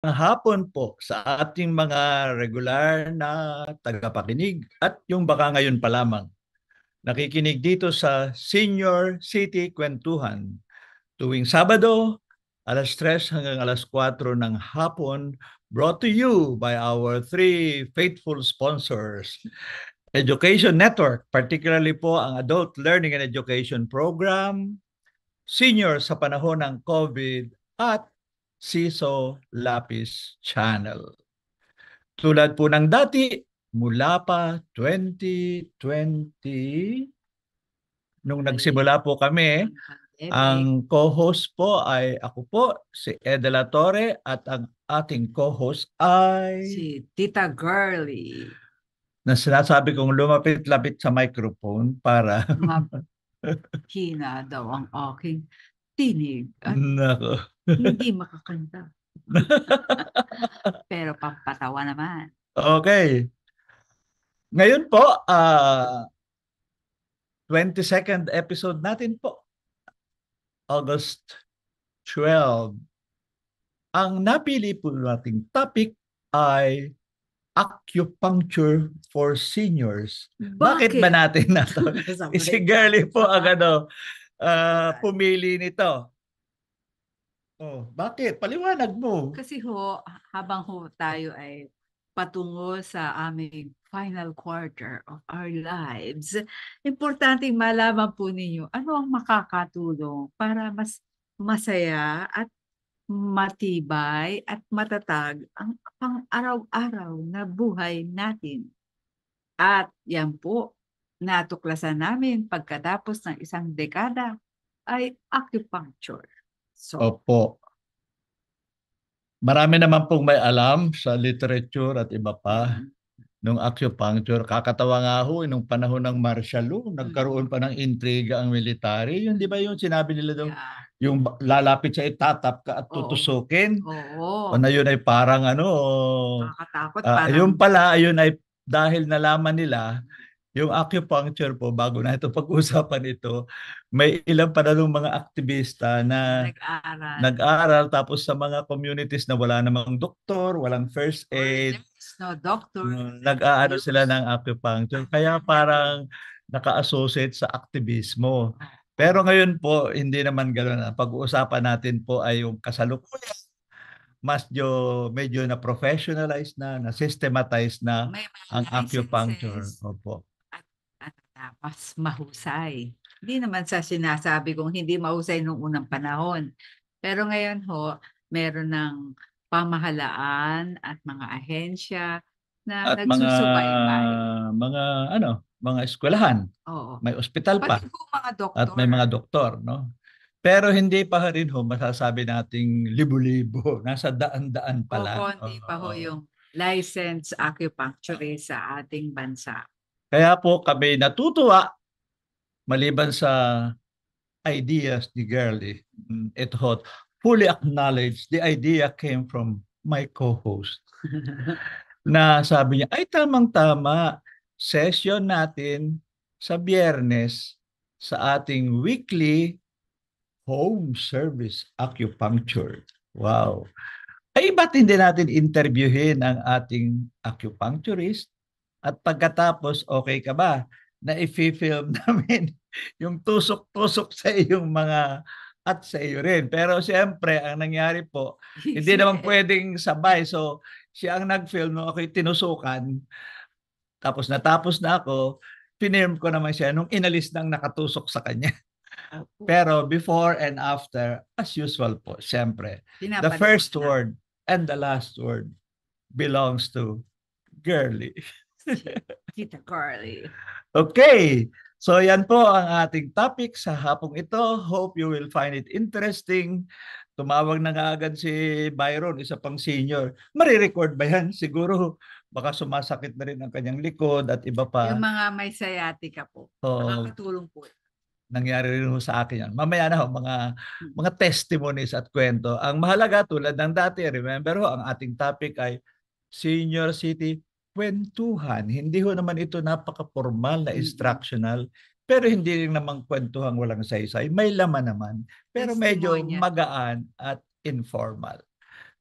Hapon po sa ating mga regular na tagapakinig at yung baka ngayon pa lamang nakikinig dito sa Senior City Kwentuhan tuwing Sabado, 3:00 hanggang 4:00 ng hapon, brought to you by our three faithful sponsors. Education Network, particularly po ang Adult Learning and Education Program, Senior sa panahon ng COVID at Siso Lapis Channel. Tulad po ng dati, mula pa 2020, nung nagsimula po kami, ang co-host po ay ako po, si Ed De La Torre, at ang ating co-host ay Si Tita Girly. na sinasabi kong lumapit-lapit sa microphone para Hina daw ang aking tinig at nako. hindi makakanta. Pero pampatawa naman. Okay. Ngayon po, 22nd episode natin po. August 12. Ang napili po nating topic ay acupuncture for seniors. Bakit ba natin na to? Si Girly po ang pumili nito. Oh, bakit? Paliwanag mo. Kasi habang tayo ay patungo sa aming final quarter of our lives, importanteng malaman po ninyo ano ang makakatulong para mas masaya at matibay at matatag ang pang-araw-araw na buhay natin. At yan po, natuklasan namin pagkatapos ng isang dekada ay acupuncture. So, Opo. Marami naman pong may alam sa literature at iba pa nung acupuncture. Kakatawa nga ho, nung panahon ng martial law, nagkaroon pa ng intriga ang military. Yun, di ba yung sinabi nila doon, yung lalapit sa itatap ka at tutusukin? O na yun ay parang nakakatakot. Yung pala, yun ay dahil nalaman nila, yung acupuncture po, bago na ito pag-usapan ito, may ilang pa na mga aktivista na nag-aral tapos sa mga communities na wala namang doktor, walang first aid, no doctor, nag-aano sila ng acupuncture. Kaya parang naka-associate sa aktivismo. Pero ngayon po, hindi naman gano'n. Pag-uusapan natin po ay yung kasalukuyan. Medyo na professionalized na systematized na ang acupuncture. Opo. Mas mahusay. Hindi naman sa sinasabi kong hindi mahusay noong unang panahon. Pero ngayon meron ng pamahalaan at mga ahensya na nagsusubaybay. Mga eskwelahan. Oo. May ospital pa. Pati mga doktor. At may mga doktor, no? Pero hindi pa rin masasabi nating libo-libo. Nasa daan-daan pa lang. Konti pa yung licensed acupuncturist sa ating bansa. Kaya po kami natutuwa maliban sa ideas ni Girly. Ito fully acknowledge the idea came from my co-host. Na sabi niya, ay tamang-tama, session natin sa Biyernes sa ating weekly home service acupuncture. Wow. Ay ba't hindi natin interviewin ang ating acupuncturist? At pagkatapos, okay ka ba na i-film namin yung tusok-tusok sa iyong mga at sa iyo rin. Pero siyempre, ang nangyari po, hindi naman pwedeng sabay. So, siya ang nag-film, no? Ako'y tinusukan. Tapos natapos na ako, pinirm ko naman siya nung inalis nang nakatusok sa kanya. Pero before and after, as usual po, siyempre, the first word and the last word belongs to Girly. Tita Girly. Okay. So yan po ang ating topic sa hapong ito. Hope you will find it interesting. Tumawag na nga agad si Byron, isa pang senior. Marirecord ba yan? Siguro baka sumasakit na rin ang kanyang likod at iba pa. Yung mga may sciatica po. Nakakatulong po. Nangyari rin sa akin yan. Mamaya na mga testimonies at kwento. Ang mahalaga tulad ng dati, remember ang ating topic ay Senior City Kwentuhan. Hindi naman ito napaka-formal na instructional, pero hindi rin naman kwentuhan walang saysay. May laman naman, pero medyo magaan at informal.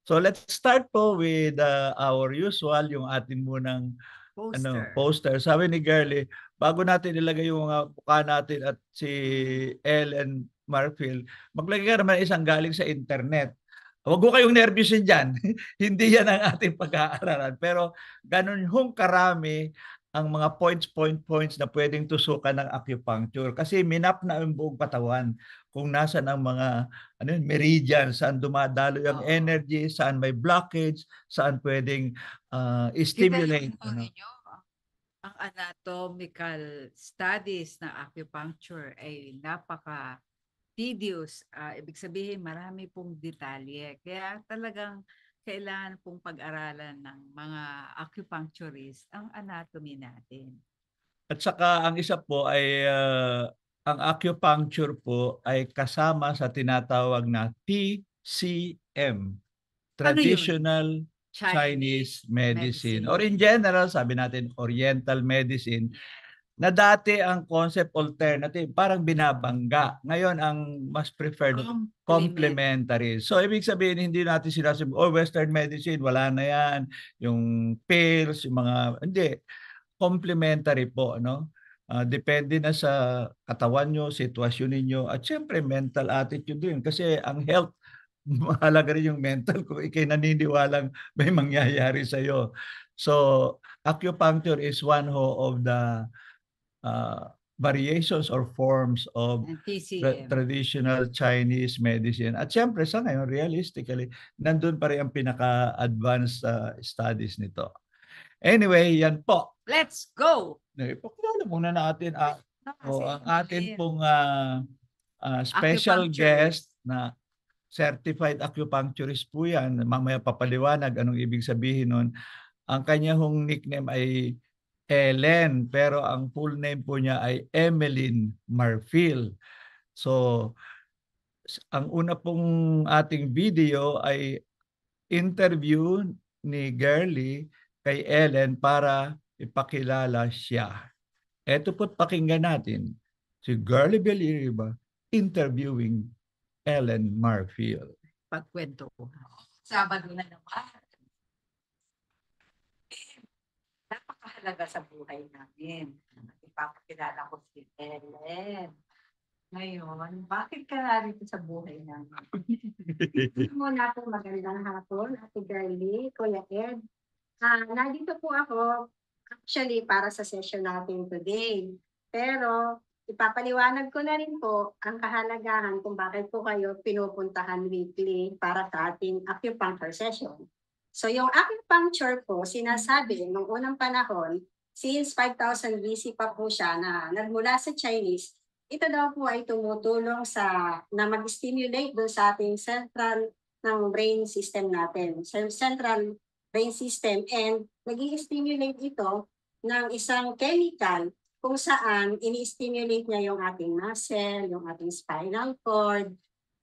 So let's start po with our usual, yung atin munang Poster. poster. Sabi ni Girlie, bago natin ilagay yung mga mukha natin at si Ellen Marfield, maglagay ka naman isang galing sa internet. Huwag ko kayong nervyusin dyan. Hindi yan ang ating pag-aaralan. Pero ganun hong karami ang mga points na pwedeng tusukan ng acupuncture. Kasi minap na ang buong katawan kung nasan ang mga meridian, saan dumadalo yung Oo. energy, saan may blockage, saan pwedeng stimulate. Itayin po ninyo ang anatomical studies ng acupuncture ay napaka tedious. Ibig sabihin marami pong detalye. Kaya talagang kailangan pong pag-aralan ng mga acupuncturist ang anatomy natin. At saka ang isa po ay ang acupuncture po ay kasama sa tinatawag na TCM, Traditional Chinese Medicine. Or in general, sabi natin Oriental Medicine, na dati ang concept alternative, parang binabangga. Ngayon, ang mas preferred, complementary. So, ibig sabihin, hindi natin sinasabi, Western medicine, wala na yan. Yung pills, yung mga, hindi. Complementary po, no? Depende na sa katawan nyo, sitwasyon ninyo, at syempre mental attitude din. Kasi ang health, mahalaga rin yung mental kung ikay naniniwalang may mangyayari sa'yo. So, acupuncture is one of the variations or forms of traditional Chinese medicine. At syempre sa ngayon, realistically, nandun pa rin ang pinaka-advanced studies nito. Anyway, yan po. Let's go! Ipakilala muna natin ang atin pong special Acupuncturist. guest na certified acupuncturist po yan. Mamaya papaliwanag anong ibig sabihin nun. Ang kanya hong nickname ay Ellen, pero ang full name po niya ay Emeline Marfield. So, ang una pong ating video ay interview ni Girlie kay Ellen para ipakilala siya. Ito po't pakinggan natin si Girlie Belliriba interviewing Ellen Marfield. Pagkwento ko. Sabado na naman. Napakahalaga sa buhay namin. Ipapakilala ko si Ellen. Ngayon, bakit ka narito sa buhay namin? Muna po magandang hapon, Ate Girlie, Kuya Ed. Nandito po ako actually para sa session natin today. Pero ipapaliwanag ko na rin po ang kahalagahan kung bakit po kayo pinupuntahan weekly para sa ating acupuncture session. So yung acupuncture po, sinasabi nung unang panahon, since 5,000 BC pa po siya na nagmula sa Chinese, ito daw po ay tumutulong na mag-stimulate doon sa ating central ng brain system natin. Central brain system, and nag-i-stimulate ito ng isang chemical kung saan ini-stimulate niya yung ating muscle, yung ating spinal cord,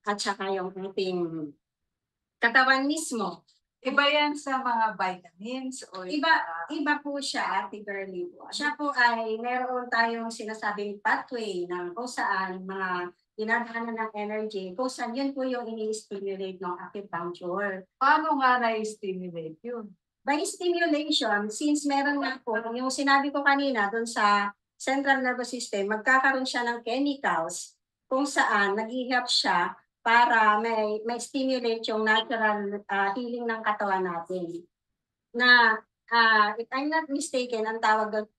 at saka yung ating katawan mismo. Iba yan sa mga vitamins o Iba po siya, Ate Girlie. Siya po ay meron tayong sinasabing pathway ng kung saan mga dinadaanan ng energy, kung saan yun po yung ini-stimulate ng acupuncture. paano nga na-stimulate yun? By stimulation, since meron nga po, yung sinabi ko kanina doon sa central nervous system, magkakaroon siya ng chemicals kung saan nag-i-help siya para may stimulate yung natural healing ng katawan natin. Na, if I'm not mistaken, ang tawag doon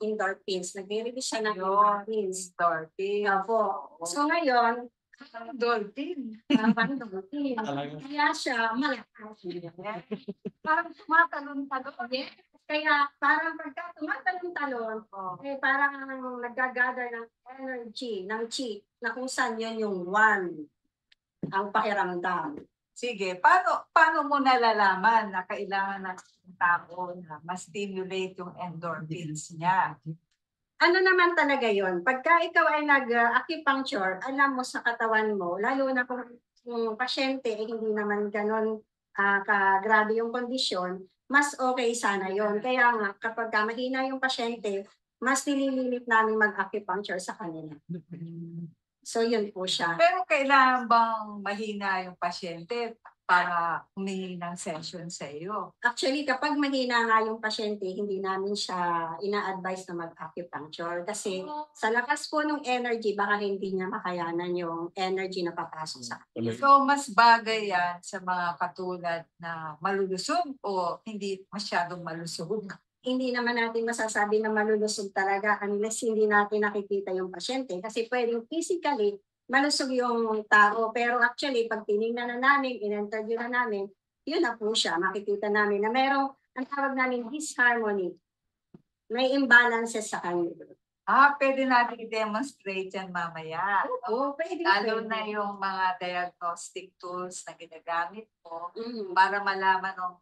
endorphins. Nag-release siya ng endorphins. Opo. So ngayon, Dolphin. dolphin. Kaya siya malakas. Parang tumatalon-talon. Yes. Kaya parang pagka tumatalon-talon, parang nag-gather ng energy, ng chi, na kung saan yun yung one ang pakiramdam. Sige, paano mo nalalaman na kailangan ng tao na ma-stimulate yung endorphins niya? Ano naman talaga yon? Pagka ikaw ay nag-acupuncture, alam mo sa katawan mo, lalo na kung yung pasyente ay hindi naman ganon kagrabe yung kondisyon, mas okay sana yon. Kaya nga, kapag mahina yung pasyente, mas nilililit namin mag-acupuncture sa kanila. So yun po siya. Pero kailangan bang mahina yung pasyente para humingi ng session sa iyo? Actually, kapag mahina nga yung pasyente, hindi namin siya ina-advise na mag-acupuncture. Kasi sa lakas po ng energy, baka hindi niya makayanan yung energy na papasok sa akin. So, mas bagay yan sa mga katulad na malulusog o hindi masyadong malusog? Hindi naman natin masasabi na malulusog talaga unless hindi natin nakikita yung pasyente. Kasi pwedeng physically, malusog yung tao. Pero actually, pag tinignan na namin, in-interview na namin, yun na po siya. Makikita namin na merong, ang tawag namin, disharmony. May imbalances sa kanya. Pwede natin i-demonstrate yan mamaya. Oo, pwede. Lalo pwede. na yung mga diagnostic tools na ginagamit mo Mm. para malaman ng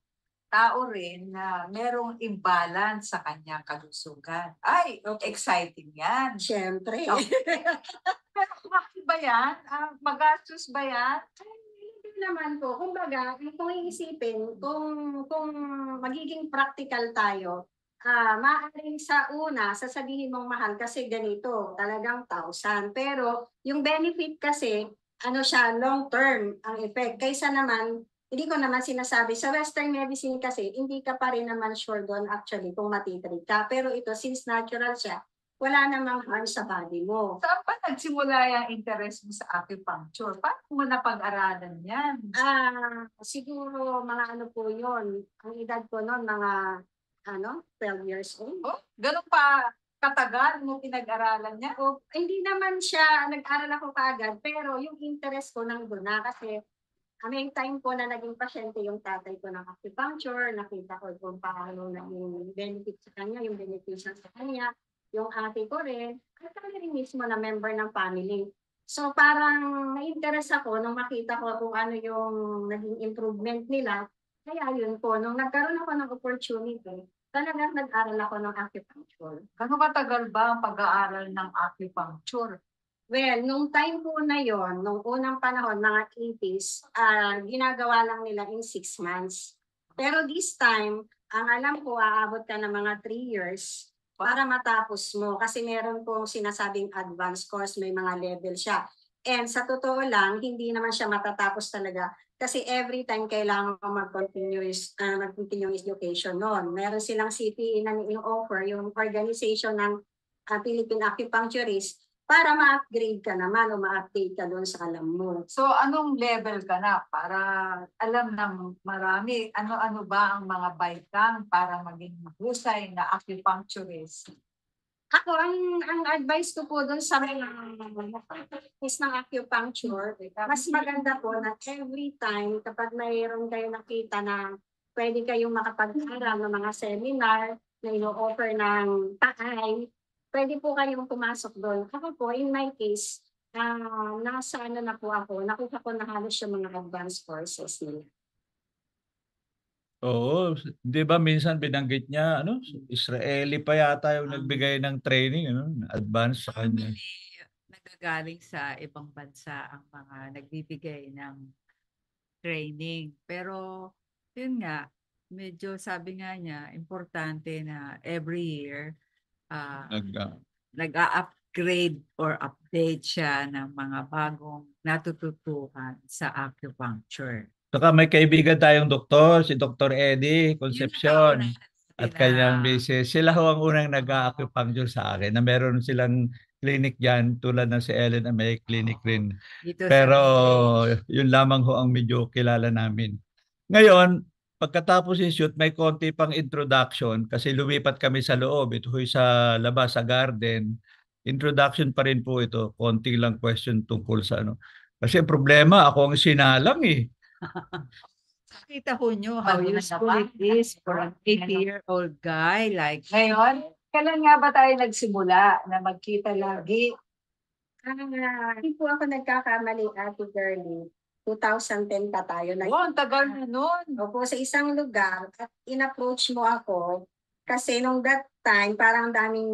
tao rin na merong imbalance sa kanyang kalusugan. Ay, Okay. exciting yan. Siyempre. Pero bakit ba yan? Magastos ba yan? Hindi naman po. Kumbaga, kung iisipin, kung magiging practical tayo, maaaring sa una, sasabihin mong mahal kasi ganito, talagang 1,000. Pero yung benefit kasi, ano siya, long term ang effect. Kaysa naman, hindi ko naman sinasabi, sa Western medicine kasi, hindi ka pa rin naman sure doon actually kung matitreat ka. Pero ito, since natural siya, wala namang harm sa body mo. Saan pa nagsimula yung interest mo sa acupuncture? Paano mo napag-aralan yan? Siguro mga ano po yun. Ang edad ko noon, mga 12 years old. Oh, ganun pa katagal mo pinag-aralan niya? O, hindi naman siya, nag-aral ako kaagad, pero yung interest ko nandun na kasi may time po na naging pasyente yung tatay ko ng acupuncture, nakita ko kung paano naging benefit sa kanya, yung beneficial sa kanya, yung ate ko rin, at kami rin mismo na member ng family. So parang na-interest ako nung makita ko kung ano yung naging improvement nila. Kaya yun po, nung nagkaroon ako ng opportunity, talagang nag-aral ako ng acupuncture. Gano'ng katagal ba ang pag-aaral ng acupuncture? Well, nung time po na yon, nung unang panahon, mga 80s, ginagawa lang nila in 6 months. Pero this time, ang alam ko, aabot ka ng mga 3 years para matapos mo. Kasi meron pong sinasabing advanced course, may mga level siya. And sa totoo lang, hindi naman siya matatapos talaga. Kasi every time kailangan mo mag-continuous education noon. Meron silang CPE na in-offer, yung organization ng Philippine Acupuncturist, para ma-upgrade ka naman o ma-update ka doon sa alam mo. So, anong level ka na para alam ng marami? Ano-ano ba ang mga baitang para maging mahusay na acupuncturist? Ako, ang advice ko po doon sa mga practice ng acupuncture, mas maganda po na every time kapag mayroon kayo nakita na pwede kayong makapag-aral ng mga seminar na ino-offer ng taay, pwede po kayong pumasok doon. Ako po, in my case, nasa ano na po ako, nakuha ko na halos yung mga advanced courses nila. Oo, 'di ba minsan binanggit niya Israeli pa yata yung nagbigay ng training advance sa kanya. Normally, nagagaling sa ibang bansa ang mga nagbibigay ng training. Pero, yun nga, medyo sabi nga niya, importante na every year, Nag nag-a-upgrade or update siya ng mga bagong natututuhan sa acupuncture. Saka may kaibigan tayong doktor, si Dr. Eddie Concepcion Yun ang at na- kanyang misis. Sila ho ang unang nag-acupuncture sa akin na meron silang clinic diyan tulad ng si Ellen na may clinic rin. dito sa Pero village. yun lamang ho ang medyo kilala namin. Ngayon, pagkatapos i-shoot, may konti pang introduction kasi lumipat kami sa loob. Ito ho'y sa labas, sa garden. Introduction pa rin po ito. Konti lang question tungkol sa ano. Kasi ang problema, ako ang sinalang eh. Kita ko nyo how useful it is for an 80-year-old guy like ngayon. Kailan nga ba tayo nagsimula na magkita lagi? Hindi po ako nagkakamali, Ate Girlie. 2010 pa tayo. Oh, ang tagal na nun. Opo, sa isang lugar at in-approach mo ako kasi nung that time parang daming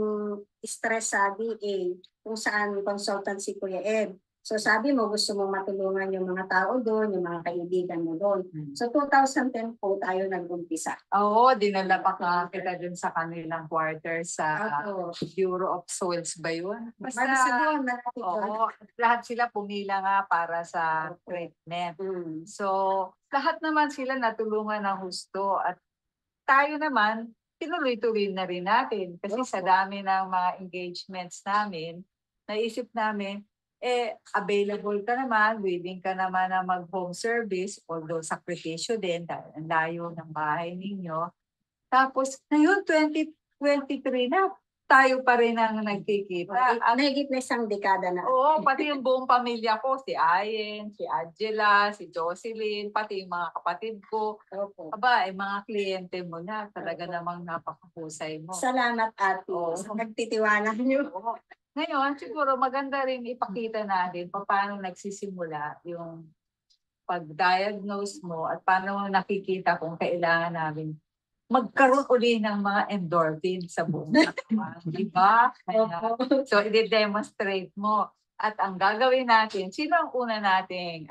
stress sa DA kung saan consultant si Kuya Ed. So sabi mo, gusto mong matulungan yung mga tao doon, yung mga kaibigan mo doon. So 2010 po tayo nag-umpisa. Oo, dinala pa ka kita dun sa kanilang quarter sa Ako, Bureau of Souls ba yun? basta doon, malapit doon. Oo, lahat sila pumila nga para sa treatment. Mm. So, lahat naman sila natulungan ng husto at tayo naman, tinuloy-tuloy na rin natin. Kasi sa dami ng mga engagements namin, naisip namin, available ka naman, willing ka naman na mag-home service, although sakripisyo din, dahil ang layo ng bahay ninyo. Tapos, ngayon, 2023 na, tayo pa rin ang nagkikita. At Mahigit na isang dekada na. oo, pati yung buong pamilya ko, si Ayen, si Angela, si Jocelyn, pati yung mga kapatid ko. Opo. Aba, mga kliyente mo na, talaga namang napakahusay mo. Salamat ate Oo. sa nagtitiwala niyo. Oo. Ngayon, siguro maganda rin ipakita natin paano nagsisimula yung pag-diagnose mo at paano mo nakikita kung kailangan namin magkaroon uli ng mga endorphin sa buong katawan. Diba? Opo. So, i-demonstrate mo. At ang gagawin natin, sino ang una nating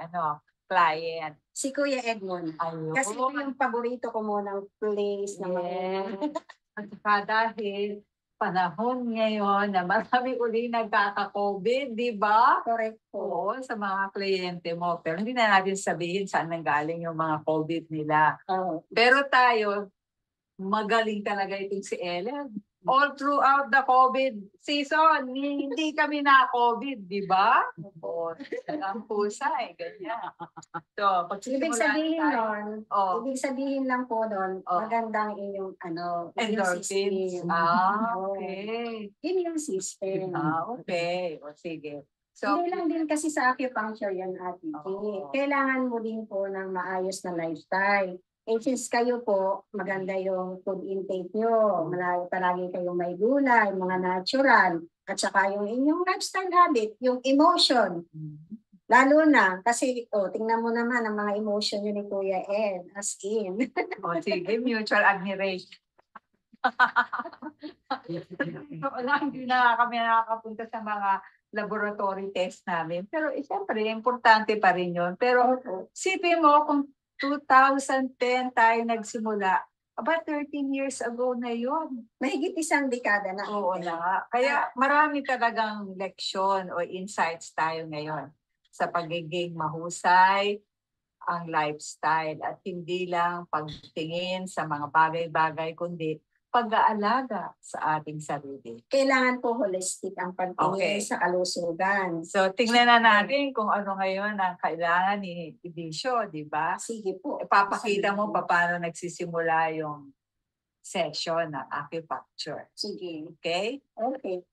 client? Si Kuya Edmond. Ayun. Kasi ito yung paborito ko mo ng place na Yes. At saka dahil panahon ngayon na marami uli nagkaka-COVID, di ba? correct po. Oo, sa mga kliyente mo. Pero hindi na natin sabihin saan nanggaling yung mga COVID nila. Oh. Pero tayo, magaling talaga itong si Ellen. All throughout the COVID season, hindi kami na-COVID, di ba? Oo, ang pusa ganyan. So, Ibig sabihin nun, oh, ibig sabihin lang po nun, Oh. magandang inyong immune endorphins. system. Okay. Immune system. Okay. O sige. So, Hindi lang din kasi sa acupuncture yan, ate. Oo. Kailangan mo din po ng maayos na lifestyle. Since kayo po, maganda yung food intake nyo, palagi kayong may gulay, mga natural, at saka yung inyong lifestyle habit, yung emotion. Lalo na, kasi tingnan mo naman ang mga emotion nyo ni Kuya Ed, as in. o sige, mutual admiration. Wala, hindi na kami nakakapunta sa mga laboratory test namin. Pero siyempre, importante pa rin yun. Pero sipin mo, kung 2010 tayo nagsimula, about 13 years ago na yun. Mahigit isang dekada na. Oo na nga. Kaya marami talagang leksyon o insights tayo ngayon sa pagiging mahusay ang lifestyle at hindi lang pagtingin sa mga bagay-bagay kundi pag-aalaga sa ating sarili. Kailangan po holistic ang pagtingin Okay. sa kalusugan. So tingnan na natin kung ano ngayon ang kailangan ni Ibisyo, di ba? Sige po. Ipapakita mo paano nagsisimula yung session ng acupuncture. Sige. Okay? Okay.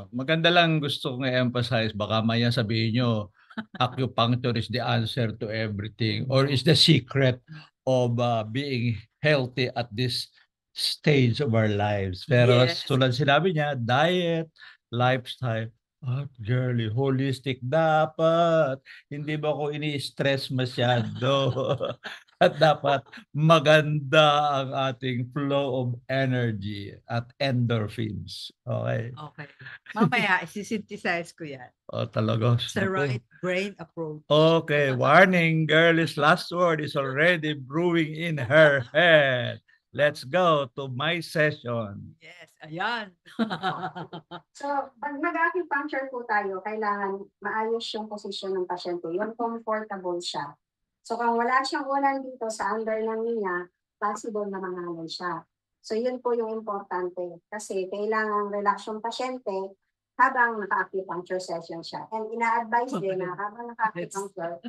Maganda lang gusto kong i-emphasize, baka maya sabihin nyo, acupuncture is the answer to everything or is the secret of being healthy at this stage of our lives. Pero Yes. tulad sinabi niya, diet, lifestyle, girly, holistic dapat. Hindi ba ako ini-stress masyado? At dapat maganda ang ating flow of energy at endorphins. Okay? Okay. Mamaya, isi-synthesize ko yan. Talaga. Sa right brain approach. Okay, warning, girl's last word is already brewing in her head. Let's go to my session. Yes, ayan. So, pag mag-acupuncture po tayo, kailangan maayos yung posisyon ng pasyente. Yung comfortable siya. So, kung wala siyang unan dito sa under ng niya, possible na mangalay siya. So, yun po yung importante. Kasi kailangan relax yung pasyente habang naka-acupuncture session siya. And ina-advise din na habang naka-acupuncture,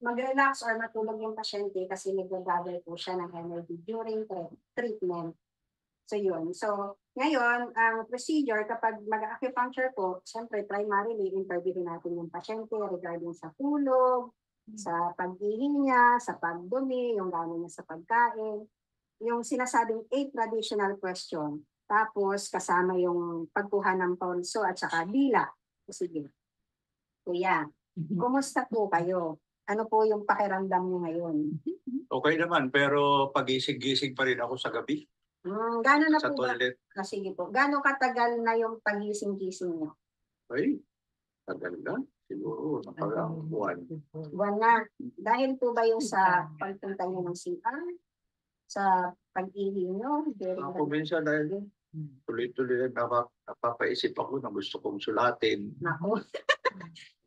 mag-relax or matulog yung pasyente kasi nag-gather po siya ng energy during treatment. So yun. So ngayon, ang procedure kapag mag-acupuncture po, siyempre primarily interviewin natin yung pasyente regarding sa tulog, sa pag-ihi niya, sa pagdumi, yung gano'n niya sa pagkain, yung sinasabing 8 traditional question. Tapos kasama yung pagkuha ng pulso at saka dila. Sige. Kuya, kumusta po kayo? Ano po yung pakiramdam niyo ngayon? Okay naman, pero pagising-gising pa rin ako sa gabi Gano'n na sa po ba? toilet. Sige po. Gano'n katagal na yung pagising-gising niyo? Ay, tagal na. Siguro, nakalang buwan. Buwan na. Dahil po ba yung sa pagpunta niyo ng CR? Sa pag-ihi niyo? Ako minsan dahil tuloy-tuloy napapaisip ako na gusto kong sulatin. Nako.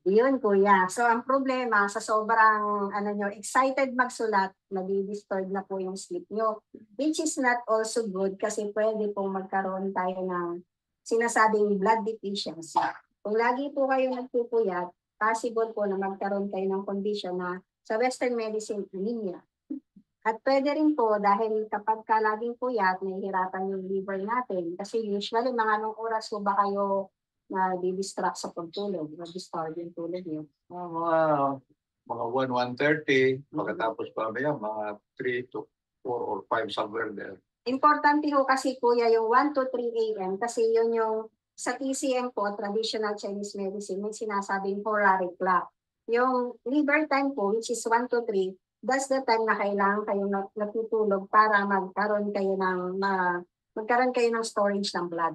Yun, kuya. So, ang problema, sa sobrang excited magsulat, nadi-disturb na po yung sleep nyo. Which is not also good kasi pwede pong magkaroon tayo ng sinasabing blood deficiency. Kung lagi po kayo nagpupuyat, possible po na magkaroon kayo ng condition na sa Western medicine, anemia. At pwede rin po dahil kapag ka laging puyat, nahihirapan yung liver natin. Kasi usually, mga anong oras po ba kayo na di-distract sa pagtulog, na-disturb yung tulog niyo? Mga 1:30, pagkatapos pa mga 3 to 4 or 5 somewhere there. Importante ho kasi kuya yung 1 to 3 a.m. kasi yun yung sa TCM po, traditional Chinese medicine, may sinasabing horary clock. Yung liver time po, which is 1 to 3, that's the time na kailangan kayo natutulog para magkaroon kayo ng storage ng blood.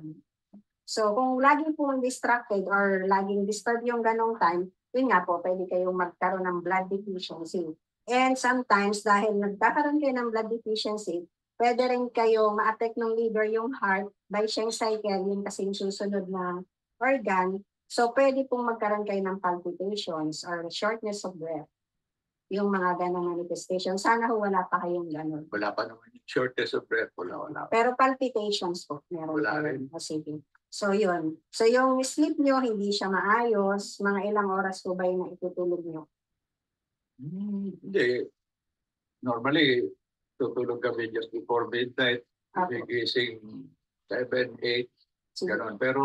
So kung laging po distracted or laging disturb yung ganong time, yun nga po, pwede kayong magkaroon ng blood deficiency. And sometimes, dahil nagkakaroon kayo ng blood deficiency, pwede rin kayo ma-affect ng liver yung heart by Schenck cycle, yun kasi yung susunod na organ. So pwede pong magkaroon kayo ng palpitations or shortness of breath. Yung mga ganong manifestation. Sana ho wala pa kayong ganon. Wala pa naman yung shortness of breath. Wala. Pero palpitations po, meron Wala kayo. rin. O, sige. So yun. So yung sleep nyo, hindi siya maayos. Mga ilang oras po ba yung naitutulog nyo? Hindi. Normally, tutulog kami just before midnight. Apo. Gising 7, 8, Sige. gano'n. Pero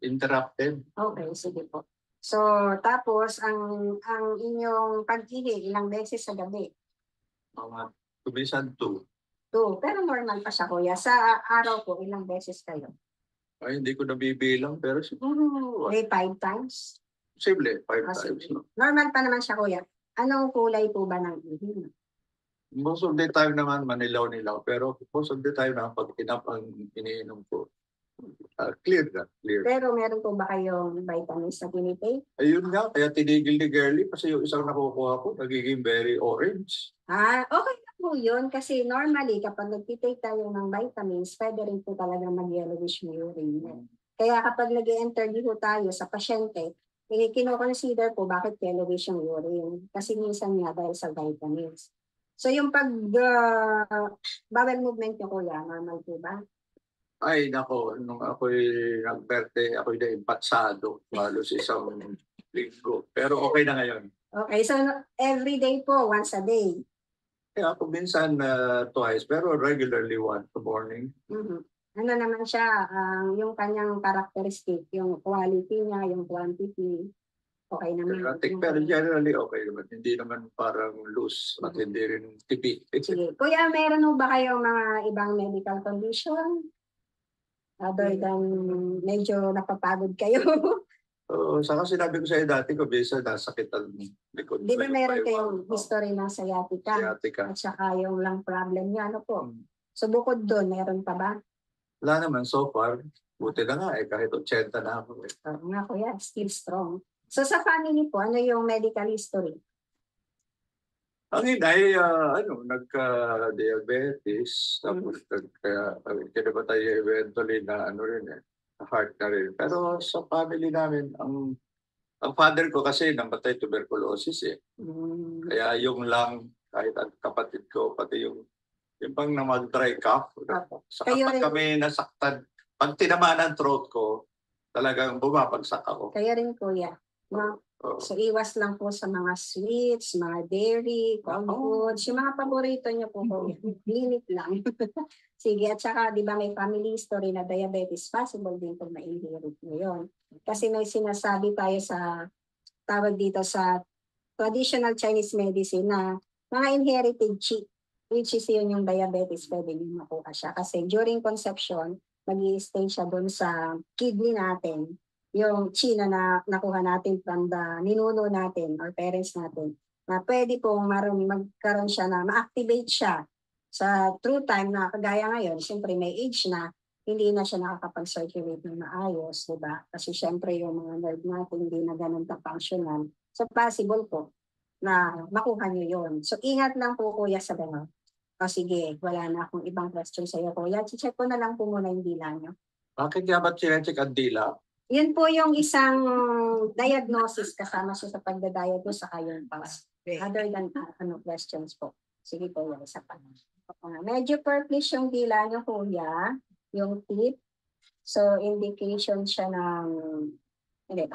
interrupted. Okay, sige po. So, tapos, ang inyong pag-ihi, ilang beses sa gabi? Mga kumisan 2. 2. Pero normal pa siya, kuya. Sa araw po, ilang beses kayo? Ay, hindi ko nabibilang, pero siguro, May 5 times? posible, 5 Ah, times. sige. Normal pa naman siya, kuya. Anong kulay po ba ng ihi? Most of the time naman, manilaw-nilaw. Pero most of the time na pag inap ang iniinom ko, clear na, clear. Pero meron po ba kayong vitamins na pinitake? Ayun nga, kaya tinigil ni Girlie kasi yung isang nakukuha ko, nagiging very orange. Okay na po yun. Kasi normally, kapag nagtitake tayo ng vitamins, pwede rin po talaga mag-yellowish urine. Kaya kapag nag-i-interview tayo sa pasyente, kino-consider po bakit yellowish yung urine. Kasi minsan nga dahil sa vitamins. So yung bowel movement nyo, kuya, normal po ba? Ay, nako, nung ako'y nag-birthday, ako'y na-impatsado halos isang linggo. Pero okay na ngayon. Okay, so every day po, once a day. Kaya ako minsan twice, pero regularly once in the morning. Mhm. Ano naman siya, yung kanyang characteristic, yung quality niya, yung quantity, okay naman. Pero generally okay naman. Hindi naman parang loose at hindi rin tipi. Sige. Kuya, meron mo ba kayong mga ibang medical condition? Other than medyo napapagod kayo. Saka sinabi ko sa'yo dati ko, bisa nasakit ang likod. Di ba meron kayong history ng sciatica? Sciatica. At saka yung lung problem niya, ano po? So bukod doon, meron pa ba? Wala naman so far. Buti na nga kahit 80 na ako. Oo nga kuya, still strong. So sa family po, ano yung medical history? Ang inay, nagka-diabetes, tapos kaya ba tayo eventually na heart na rin. Pero sa family namin, ang father ko kasi namatay tuberculosis Kaya yung lang, kahit ang kapatid ko, pati yung pang na mag-dry cough. So kapag kami nasaktan, pag tinamaan ang throat ko, talagang bumabagsak ako. Kaya rin kuya. No? So iwas lang po sa mga sweets, mga dairy, cold foods, yung mga paborito niyo po kuya. Limit lang. Sige, at saka di ba may family history na diabetes, possible din pag ma-inherit nyo yun. Kasi may sinasabi tayo sa tawag dito sa traditional Chinese medicine na mga inherited qi, which is yun yung diabetes, pwede din makuha siya. Kasi during conception, mag-i-stay siya doon sa kidney natin, yung qi na nakuha natin from the ninuno natin or parents natin, na pwede pong magkaroon siya na ma-activate siya sa true time na kagaya ngayon, siyempre may age na, hindi na siya nakakapag-circulate ng maayos, di ba? Kasi syempre yung mga nerve natin hindi na ganun ka-functional. So possible po na makuha niyo yun. So ingat lang po kuya sa gano'n. O sige, wala na akong ibang question sa iyo kuya. Check ko na lang po muna yung dila niyo. Bakit nga ba chinecheck ang dila? Yun po yung isang diagnosis kasama siya sa pagdadiagnose sa yung pulse. Other than questions po. Sige po, yung isa pa. Medyo purplish yung dila niyo kuya, yung tip. So indication siya ng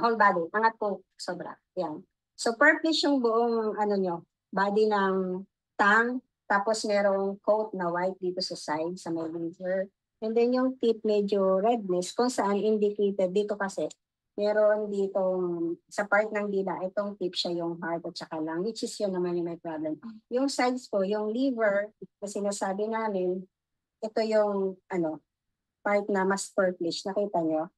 whole body. Angat po, sobra. Yan. So purplish yung buong nyo, body ng tongue. Tapos merong coat na white dito sa side, sa may liver. And then yung tip medyo redness kung saan indicated dito kasi meron ditong sa part ng dila, itong tip siya yung heart at saka lung, which is yun naman yung may problem. Yung sides po, yung liver, na sinasabi namin, ito yung part na mas purplish. Nakita nyo?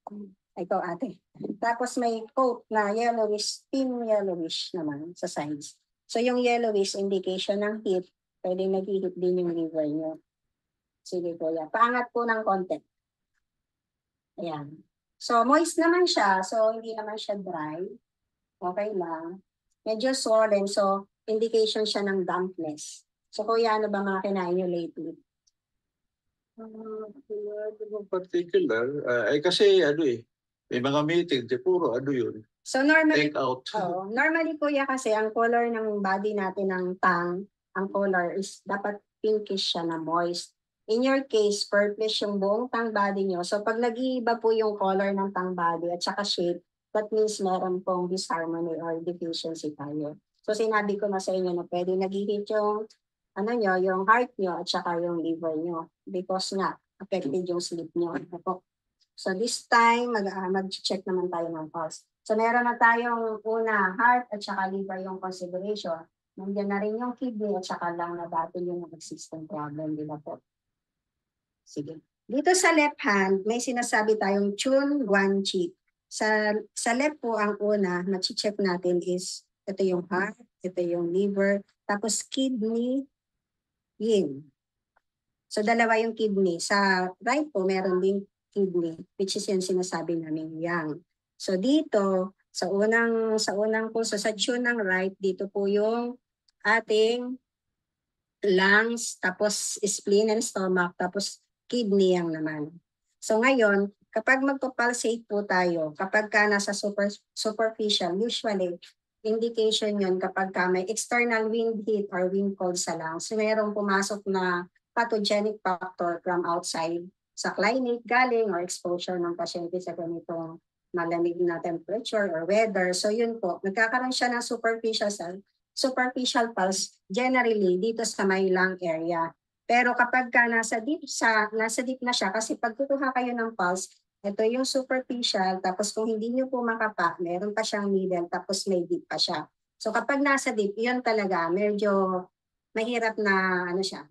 Ito ate. Tapos may coat na yellowish, thin yellowish naman sa sides. So yung yellowish indication ng heat, pwede nag-hit din yung liver nyo. Sige kuya. Paangat po ng konti. Ayan. So moist naman siya. So hindi naman siya dry. Okay lang. Medyo swollen. So indication siya ng dampness. So kuya, ano ba mga kinain nyo lately? Particular. Kasi may mga meeting, puro yun. So normally, Take out. normally kuya kasi ang color ng body natin ng tongue, ang color is dapat pinkish siya na moist. In your case, purplish yung buong tongue body nyo. So pag nag-iiba po yung color ng tongue body at saka shape, that means meron pong disharmony or deficiency tayo. So sinabi ko na sa inyo na pwede nag-hit yung yung heart nyo at saka yung liver nyo because nga affected yung sleep nyo. So this time, mag-check naman tayo ng pulse. So meron na tayong una, heart at saka liver yung consideration. Nandiyan na rin yung kidney at saka lang na dati yung existing problem, di ba po? Sige. Dito sa left hand, may sinasabi tayong Chun Guan Chi. Sa left po ang una, ma-check natin is ito yung heart, ito yung liver, tapos kidney, yin. So dalawa yung kidney. Sa right po, meron din kidney, which is yung sinasabi namin yang. So dito, sa unang po, sa tune ng right, dito po yung ating lungs, tapos spleen and stomach, tapos kidney yang naman. So ngayon, kapag magpapulsate po tayo, kapag ka nasa superficial, usually, indication yun kapag ka may external wind heat or wind cold sa lungs, merong pumasok na pathogenic factor from outside sa climate galing or exposure ng pasyente sa ganitong malamig na temperature or weather. So yun po, nagkakaroon siya ng superficial pulse generally dito sa may lung area. Pero kapag ka nasa deep na siya, kasi pag kukuha kayo ng pulse, ito yung superficial, tapos kung hindi nyo po makapa, meron pa siyang middle, tapos may deep pa siya. So kapag nasa deep, yun talaga, medyo mahirap na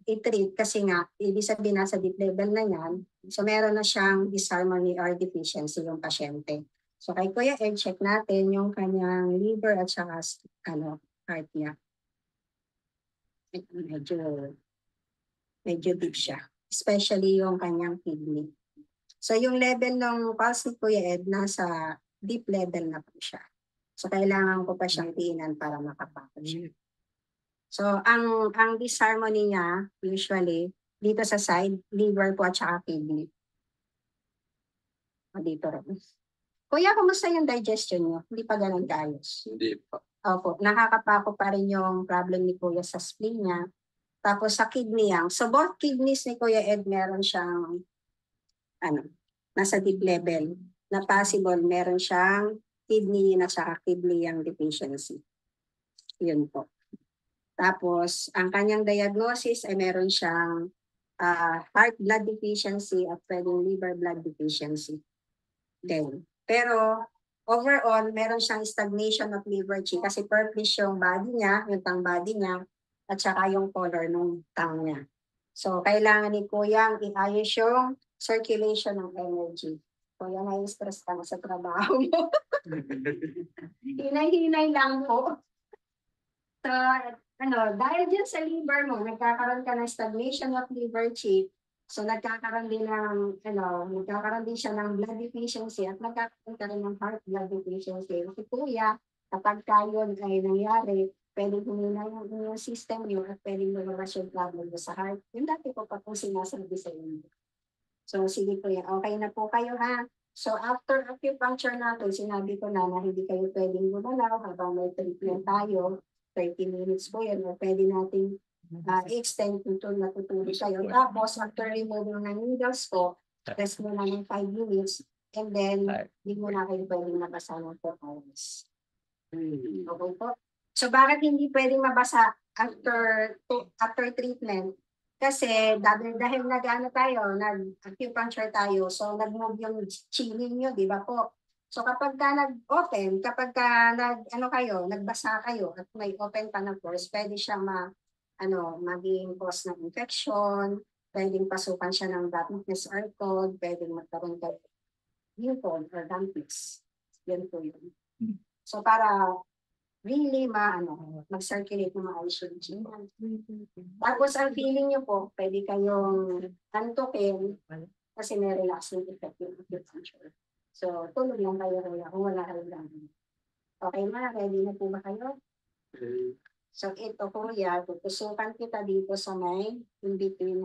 i-treat kasi nga, ibig sabihin nasa deep level na yan, so meron na siyang disharmony or deficiency yung pasyente. So kay Kuya Ed, check natin yung kanyang liver at saka heart niya. Medyo deep siya, especially yung kanyang kidney. So yung level ng pulse ni Kuya Ed, nasa deep level na po siya. So kailangan ko pa siyang tiinan para makapako siya. So ang disharmony niya, usually, dito sa side, liver po at saka kidney. O dito rin. Kuya, kumusta yung digestion niyo? Hindi pa ganun kaayos? Hindi pa. Opo, nakakapako pa rin yung problem ni Kuya sa spleen niya. Tapos sa kidney yang. So both kidneys ni Kuya Ed, meron siyang nasa deep level na possible meron siyang kidney na saka kidney yang deficiency. Yun po. Tapos ang kanyang diagnosis ay meron siyang heart blood deficiency at pwedeng liver blood deficiency. Then, pero overall meron siyang stagnation of liver chi kasi purplish yung body niya, yung tongue body niya at saka yung color ng tongue niya. So kailangan ni Kuyang iayos yung circulation ng energy. Kuya, na-stress ka na sa trabaho mo. Hinay-hinay lang po. So, dahil dyan sa liver mo, nagkakaroon ka ng stagnation of liver chi, So nagkakaroon din nagkakaroon din siya ng blood deficiency at nagkakaroon ka rin ng heart blood deficiency. Si kuya, kapag yun ay nangyari, pwedeng humina yung immune system niyo at pwedeng lumabas yung problem sa heart. Yung dati ko pa po sinasabi sa inyo. So sige kuya, okay na po kayo ha. So after acupuncture natin, sinabi ko na hindi kayo pwedeng gumalaw habang may treatment tayo. 30 minutes po yun, o pwede nating i-extend until natutulog kayo. Tapos, after removing ng needles po, rest mo na ng 5 minutes, and then, hindi mo na kayo pwedeng mabasa ng 4 hours. Okay po? So, bakit hindi pwedeng mabasa after treatment? Kasi, dahil nag-acupuncture tayo, so nag-move yung chilling nyo, di ba po? So kapag ka nag-open, kapag ka nagbasa kayo at may open pa na pores, pwede siya maging cause ng infection, pwedeng pasukan siya ng dampness or cold, pwedeng magkaroon ka pimple or dampness. Yan po yun. So para really mag-circulate ng maayos yung gene. Tapos ang feeling nyo po, pwede kayong antukin kasi may relaxing effect yung acupuncture. So, tulog lang kayo kung wala kayong gano'n. Okay na, ready na po ba kayo? So, ito kuya, tutusukan kita dito sa may in between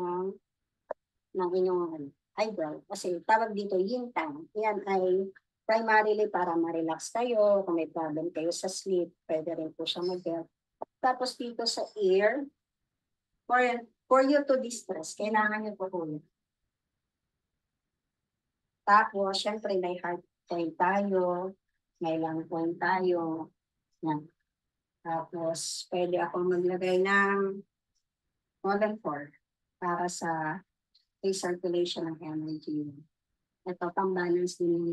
ng inyong eyebrow. Kasi tawag dito yin tang. Yan ay primarily para ma-relax kayo. Kung may problem kayo sa sleep, pwede rin po siya mag-help. Tapos dito sa ear, for you to distress, kailangan nyo po kuya. Tapos, syempre, may heart point tayo, may lung point tayo. Yan. Tapos, pwede akong maglagay ng more than 4 para sa recirculation ng energy. Ito, pang-balance din yung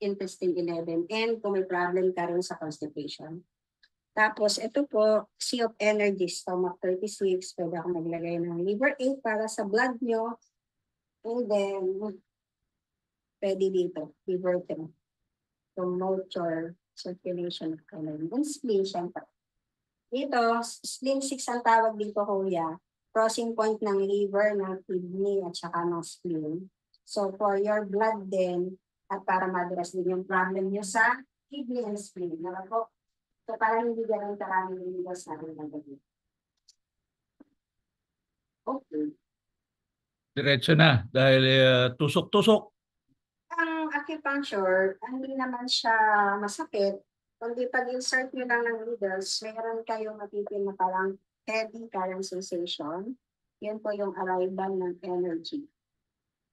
intestine 11 and kung may problem ka rin sa constipation. Tapos, ito po, Sea of Energy, stomach 36. Pwede akong maglagay ng liver 8 para sa blood nyo. And then, pwede dito, liver 10. Promote your circulation of energy. And spleen, syempre. Dito, spleen 6 ang tawag dito, kuya. Crossing point ng liver, ng kidney, at saka ng spleen. So, for your blood din, at para ma-address din yung problem nyo sa kidney and spleen. Po? So, para hindi ganun karami yung needles natin ng gabi. Okay. Diretso na dahil tusok-tusok. Ang acupuncture, hindi naman siya masakit. Kundi pag-insert nyo lang ng needles, mayroon kayong matitin na parang heavy current sensation. Yan po yung arrival ng energy.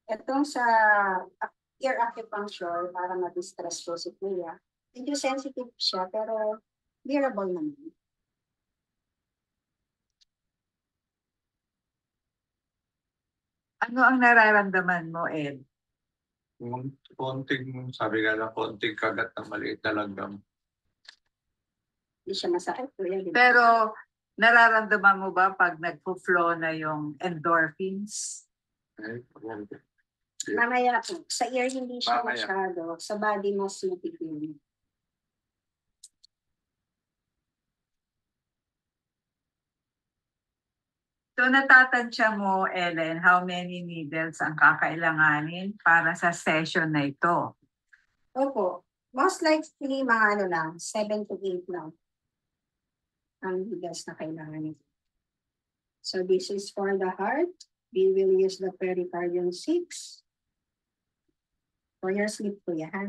Itong sa ear acupuncture, para ma-distress po si Kuya, medyo sensitive siya, pero bearable naman. Ano ang nararamdaman mo, Ed? Yung konting, sabi nga lang, konting kagat ng maliit na langgam. Hindi siya masakit, Kuya. di ba? Pero nararamdaman mo ba pag nagpo-flow na yung endorphins? Eh, Mamaya po, sa ear hindi siya Mamaya. masyado, sa body mas matikim. So natatansya mo, Ellen, how many needles ang kakailanganin para sa session na ito? Opo, most likely mga 7 to 8 lang ang bigas na kailangan nito. So this is for the heart. We will use the pericardium 6. For your sleep, Kuya, ha?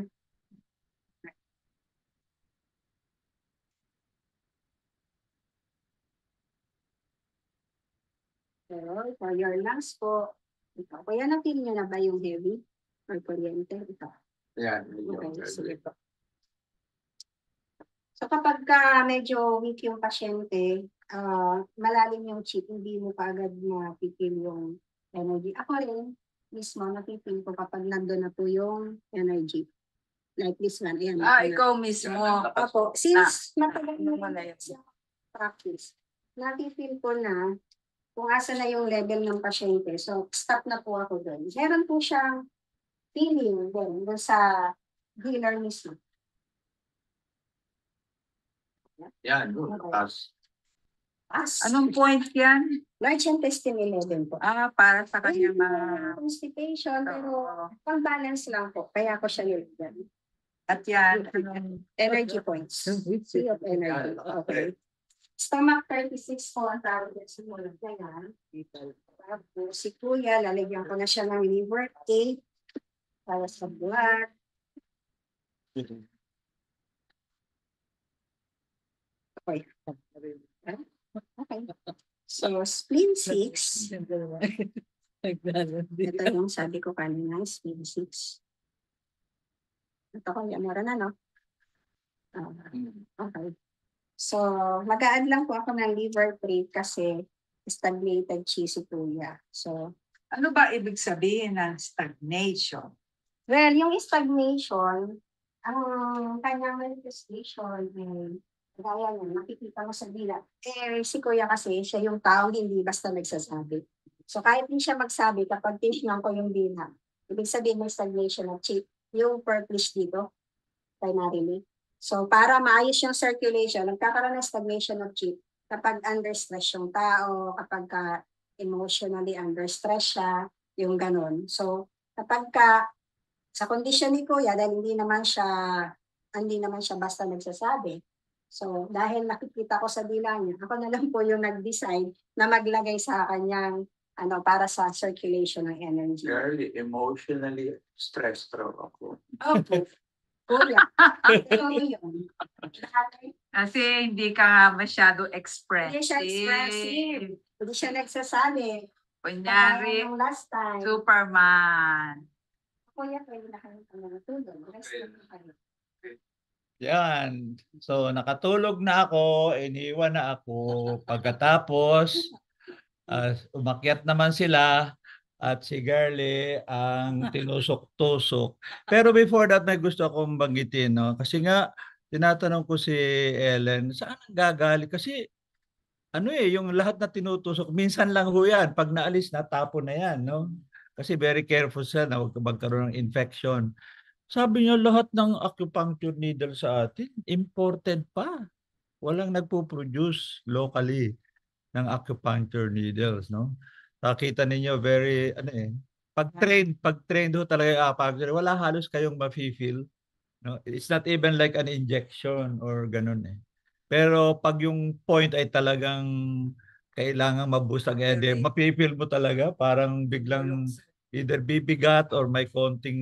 Pero for your lungs po, ito. Kuya, na-feel nyo na ba yung heavy or kuryente? Ito. yan. Okay, sige po. So kapag ka medyo weak yung pasyente, malalim yung chip, hindi mo kaagad na-feel yung energy. Ako rin, mismo, na-feel ko kapag nandun na po yung energy. Like this one, ayan. Ikaw mismo. Ako, since matagal ano na wala rin yun? practice, na-feel ko na kung asa na yung level ng pasyente. So, stop na po ako doon. Meron po siyang feeling doon sa healer mismo. Yan, Okay. taas. As, Anong point yan? Large intestine 11 po. Para sa kanya Constipation, pero Oo. pang-balance lang po. Kaya ako siya nilagyan. At yan, Energy points. Sea of energy. Okay. Stomach 36 po ang tawag niya sa mulog na yan. Tapos si Kuya, lalagyan ko na siya ng liver cake para sa blood. Okay. Okay. So, spleen 6. Ito yung sabi ko kanina, spleen 6. Ito ko, mura na, no? Okay. So, mag-a-add lang po ako ng liver plate kasi stagnated cheesy Kuya. So, ano ba ibig sabihin ng stagnation? well, yung stagnation, ang kanyang manifestation, gaya niya, makikita mo sa dila. Si Kuya kasi, siya yung taong hindi basta nagsasabi. So, kahit hindi siya magsabi, kapag tinignan ko yung dila, ibig sabihin may stagnation of chi, yung purplish dito, primarily. So, para maayos yung circulation, nagkakaroon ng stagnation of chi kapag under stress yung tao, kapag emotionally under stress siya, yung ganun. So, kapag sa kondisyon ni Kuya, dahil hindi naman siya basta nagsasabi. So, dahil nakikita ko sa dila niya, ako na lang po yung nag-decide na maglagay sa kanyang para sa circulation ng energy. Girly, emotionally stressed raw ako. Okay. Kuya, ito yun. Kasi hindi ka masyado expressive. Hindi siya expressive. Hindi siya nagsasabi. Kunyari, Kaya nung last time, Superman. Kuya, pwede na kayo tulog. Rest na po kayo. Yan. So, nakatulog na ako, iniwan na ako. Pagkatapos, umakyat naman sila at si Girlie ang tinusok-tusok. Pero before that, may gusto akong banggitin, no? Kasi nga, tinatanong ko si Ellen, saan ang gagaling? Kasi, yung lahat na tinutusok, minsan lang ho yan. Pag naalis na, tapon na yan, no? Kasi very careful siya na huwag magkaroon ng infection. Sabi niya, lahat ng acupuncture needle sa atin, imported pa. Walang nagpo-produce locally ng acupuncture needles, no? Nakita ninyo, very, pag-trained ho talaga yung acupuncture, wala halos kayong mafe-feel. No? It's not even like an injection or ganun eh. Pero pag yung point ay talagang kailangan maboost ang energy, mafe-feel mo talaga, parang biglang either bibigat or may konting,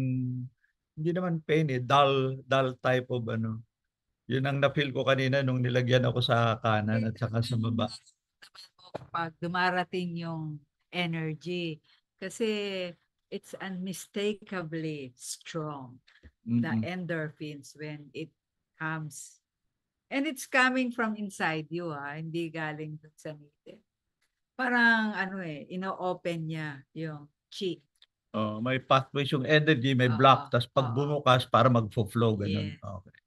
hindi naman pain eh, dull type of Yun ang na-feel ko kanina nung nilagyan ako sa kanan at saka sa baba. Pag dumarating yung energy. Kasi it's unmistakably strong. The endorphins when it comes. And it's coming from inside you, hindi galing dun sa needle. Parang ino-open niya yung chi. May pathways yung energy, may block, tapos pag bumukas para mag-flow, ganun. Yes. Okay.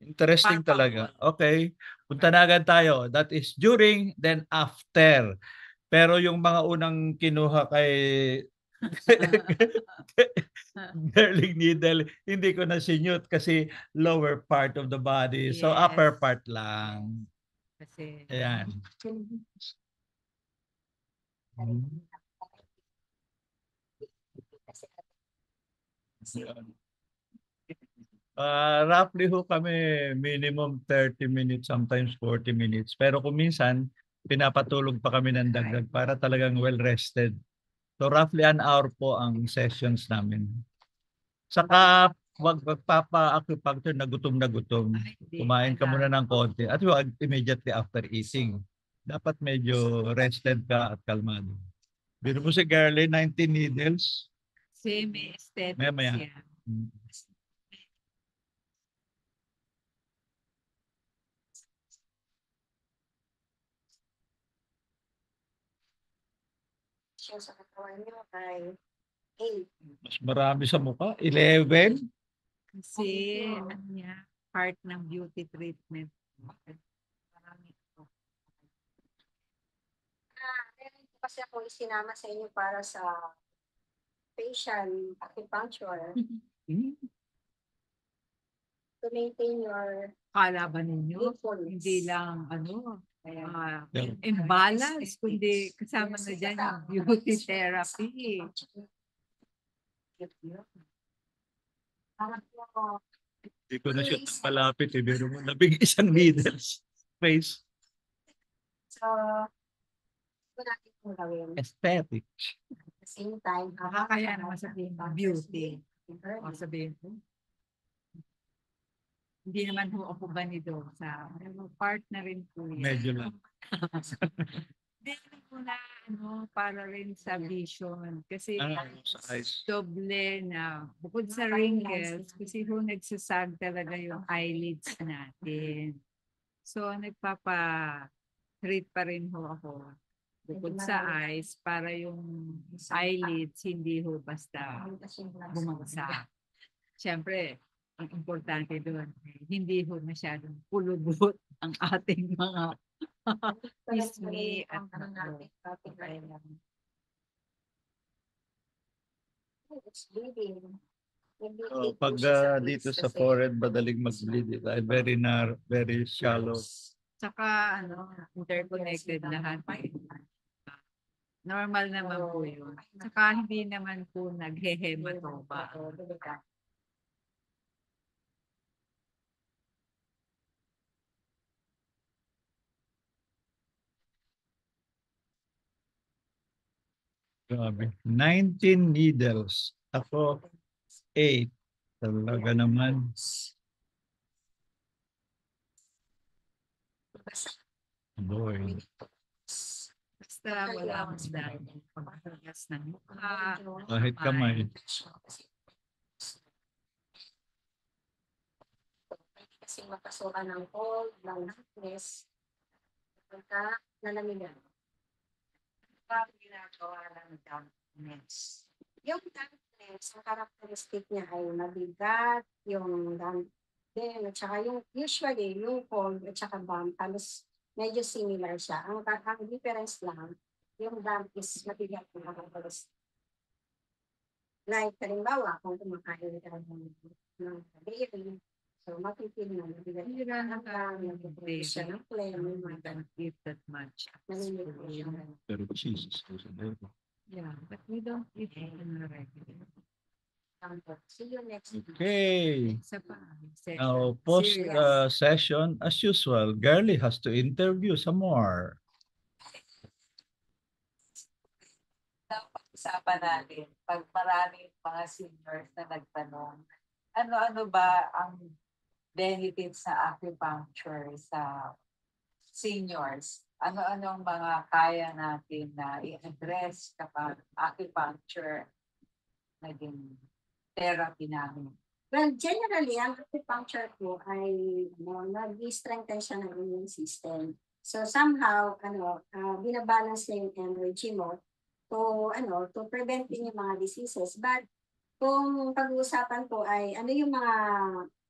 Interesting talaga. Okay. Punta na agad tayo. That is during, then after. Pero yung mga unang kinuha kay Girling needle, hindi ko na sinute kasi lower part of the body. So upper Yes. part lang. Kasi Ayan. Roughly ho kami minimum 30 minutes, sometimes 40 minutes. Pero kung minsan, pinapatulog pa kami ng dagdag para talagang well-rested. So roughly an hour po ang sessions namin. Saka wag magpapa-acupuncture na gutom. Kumain ka muna ng konti at huwag immediately after eating. Dapat medyo rested ka at kalmado. Biro mo si Girlie, 19 needles. semi-aesthetics Maya. yan. Siya sa katawan niyo ay 8. Mas marami sa mukha. 11. Kasi part ng beauty treatment. Marami ito. Meron po kasi ako isinama sa inyo para sa facial acupuncture to maintain your Kala ba ninyo? youthfulness. Hindi lang Yeah. imbalance, kundi kasama na dyan yung beauty therapy. Parang po, Hindi ko na siya palapit eh. Pero mo labing isang needles. Face. so, ito natin kung gawin. Aesthetic. At the same time, Kaya naman sabihin beauty. O sabihin ko. Hindi naman ho ako ganito sa part na rin po yan. Medyo lang. Hindi po na para rin sa vision. Kasi Sa eyes. doble na bukod sa wrinkles, kasi ho nagsasag talaga yung eyelids natin. So nagpapa-treat pa rin ho ako bukod sa eyes para yung eyelids hindi ho basta bumagsak. Siyempre, ang importante doon, hindi ho masyadong pulubot ang ating mga pisngi at it's bleeding. Pag dito sa forehead, madaling mag-bleed. Very narrow, very shallow. Tsaka interconnected lahat. Normal naman po yun. Tsaka hindi naman po naghehematoma. Grabe. 19 needles. Ako, 8. Talaga naman. Boy. Basta wala mas dahil pagkakas ng mukha. Kahit kamay. Kasi mapasukan ng cold, ng darkness, pagka nalamigan. Bakit ginagawa ng dampness? Yung dampness, ang characteristic niya ay mabigat, yung damp din, at saka yung usually, yung cold at saka damp, halos medyo similar siya. Ang difference lang, yung damp is mabigat yung characteristic. Like, halimbawa, kung kumakain ka ng dairy, so mapipil na mabigat. Hindi na Nagpipil siya ng phlegm, yung mga don't eat that much. nalilito siya. Pero Jesus. Yeah, but we don't eat it in a regular. See you next week. Okay. Isa pa. Now, post Serious. session, as usual, Girly has to interview some more. Pag-usapan natin, pag maraming mga seniors na nagtanong, ano-ano ba ang benefits sa acupuncture sa seniors? Ano-ano ang mga kaya natin na i-address kapag acupuncture naging therapy namin? Well, generally, ang acupuncture po ay nag-strengthen siya ng immune system. So somehow, binabalance niya yung energy mo to prevent din yung mga diseases. But kung pag-uusapan po ay ano yung mga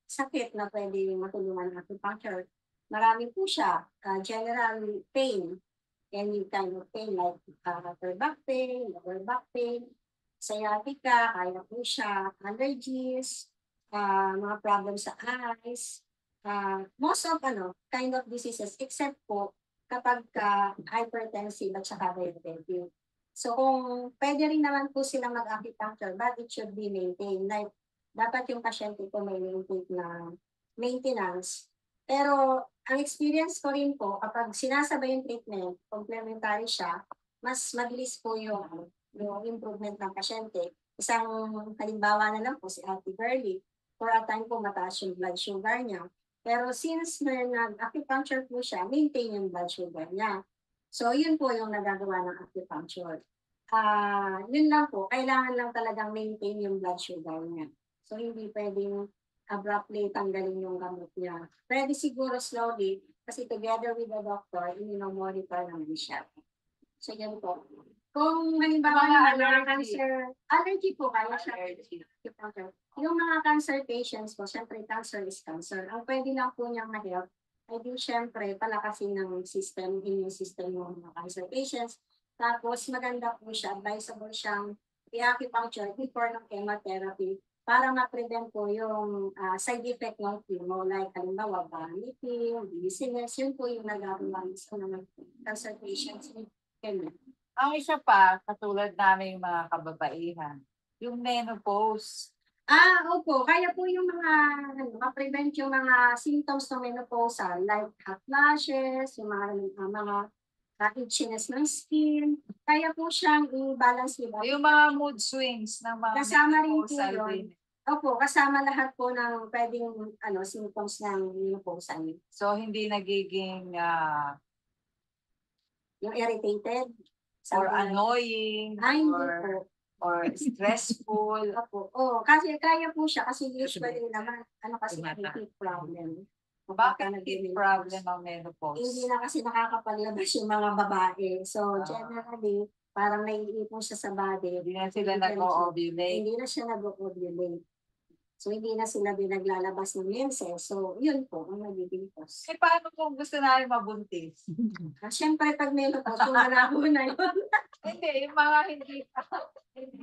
sakit na pwede matulungan ng acupuncture, marami po siya. General pain, any kind of pain like upper back pain, lower back pain, sciatica, kaya po siya, allergies, mga problems sa eyes, most of kind of diseases except po kapag hypertensive at saka diabetic. So kung pwede rin naman po silang mag-acupuncture, but it should be maintained. Like, dapat yung pasyente po may maintain na maintenance. Pero ang experience ko rin po, kapag sinasabay yung treatment, complementary siya, mas mabilis po yung improvement ng pasyente. Isang halimbawa na lang po si Ate Girly, for a time po mataas yung blood sugar niya. Pero since nag-acupuncture po siya, maintain yung blood sugar niya. So yun po yung nagagawa ng acupuncture. Yun lang po, kailangan lang talagang maintain yung blood sugar niya. So hindi pwedeng abruptly tanggalin yung gamot niya. Pwede siguro slowly, kasi together with the doctor, monitor naman siya. So yan po. Kung halimbawa mga cancer, allergy po kaya siya. Yung mga cancer patients po, syempre cancer is cancer. Ang pwede lang po niyang ma-help ay di syempre palakasin ng immune system ng mga cancer patients. Tapos maganda po siya, advisable siyang i-acupuncture before ng chemotherapy para ma-prevent po yung side effect ng chemo, like halimbawa, vomiting, dizziness, yun po yung nagagawa sa mga cancer patients. Ang isa pa, katulad namin yung mga kababaihan, yung menopause. Opo, kaya po yung mga, ma-prevent yung mga symptoms ng menopausal, like hot flashes, yung mga itchiness ng skin. Kaya po siyang i-balance with Yung mga mood swings ng mga Kasama rin po menopausal yun. din. Opo, kasama lahat po ng pwedeng symptoms ng menopausal. So, hindi nagiging Yung irritated. or something like that. annoying Hindi po. or stressful. Opo. Kasi kaya po siya kasi usually naman, kasi heat problem. Bakit heat problem ang menopause? Hindi na kasi nakakapaglabas yung mga babae. So, Ah. generally, parang naiipon siya sa body. Hindi na sila nag-ovulate. Hindi na siya nag-ovulate. So, hindi na sila naglalabas ng menses. So, yun po ang nagiging cause. Eh, paano kung gusto namin mabuntis? Siyempre, pag menopause, malabo na yun. Hindi, yung mga hindi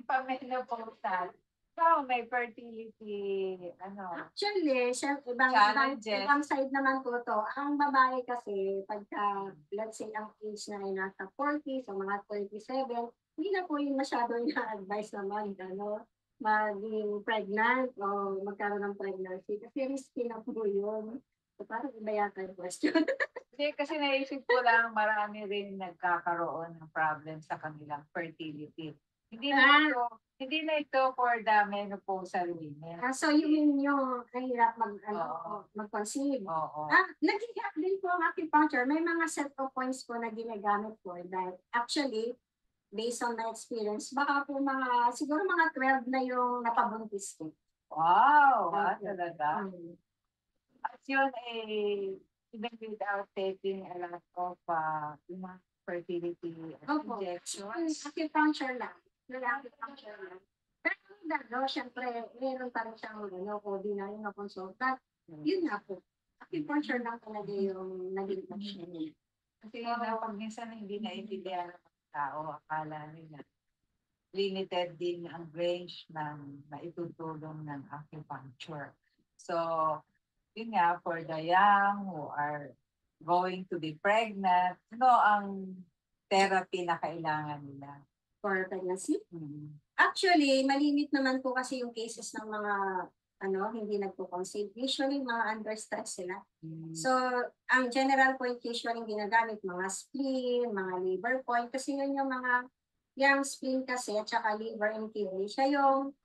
pa menopausal. So, may fertility, Actually, Challenges. ibang side naman po to. Ang babae kasi, pagka, let's say, ang age na ay nasa 40, so mga 37, hindi na po yung masyado na-advise naman, maging pregnant o magkaroon ng pregnancy. Kasi risky na po yun. So, parang iba yata yung question. Hindi, kasi naisip ko lang, marami rin nagkakaroon ng problem sa kanilang fertility. Hindi na ito for the menopausal women. So, yung nahirap Oo. mag-conceive. Oo. Nag-help din po ang acupuncture. May mga set of points po na ginagamit po that actually, based on my experience, baka po siguro mga 12 na yung napabuntis ko. Wow! Okay. Talaga. At yun, even without taking a lot of yung mga fertility Opo. injections. Acupuncture lang. Acupuncture lang. Pero syempre, meron pa rin siyang ordinary na consultant. Yun nga po. Acupuncture lang talaga yung naging passion niya. Kasi pag minsan hindi naintindihan ng mga tao, akala nila limited din ang range ng maitutulong ng acupuncture. So, yun nga, for the young who are going to be pregnant, ang therapy na kailangan nila? For pregnancy? Hmm. Actually, malimit naman po kasi yung cases ng mga hindi nagpo-conceive. Usually, mga under stress sila. So, ang general point usually ginagamit, mga spleen, mga liver point, kasi yun yung spleen kasi at saka liver and kidney, siya yung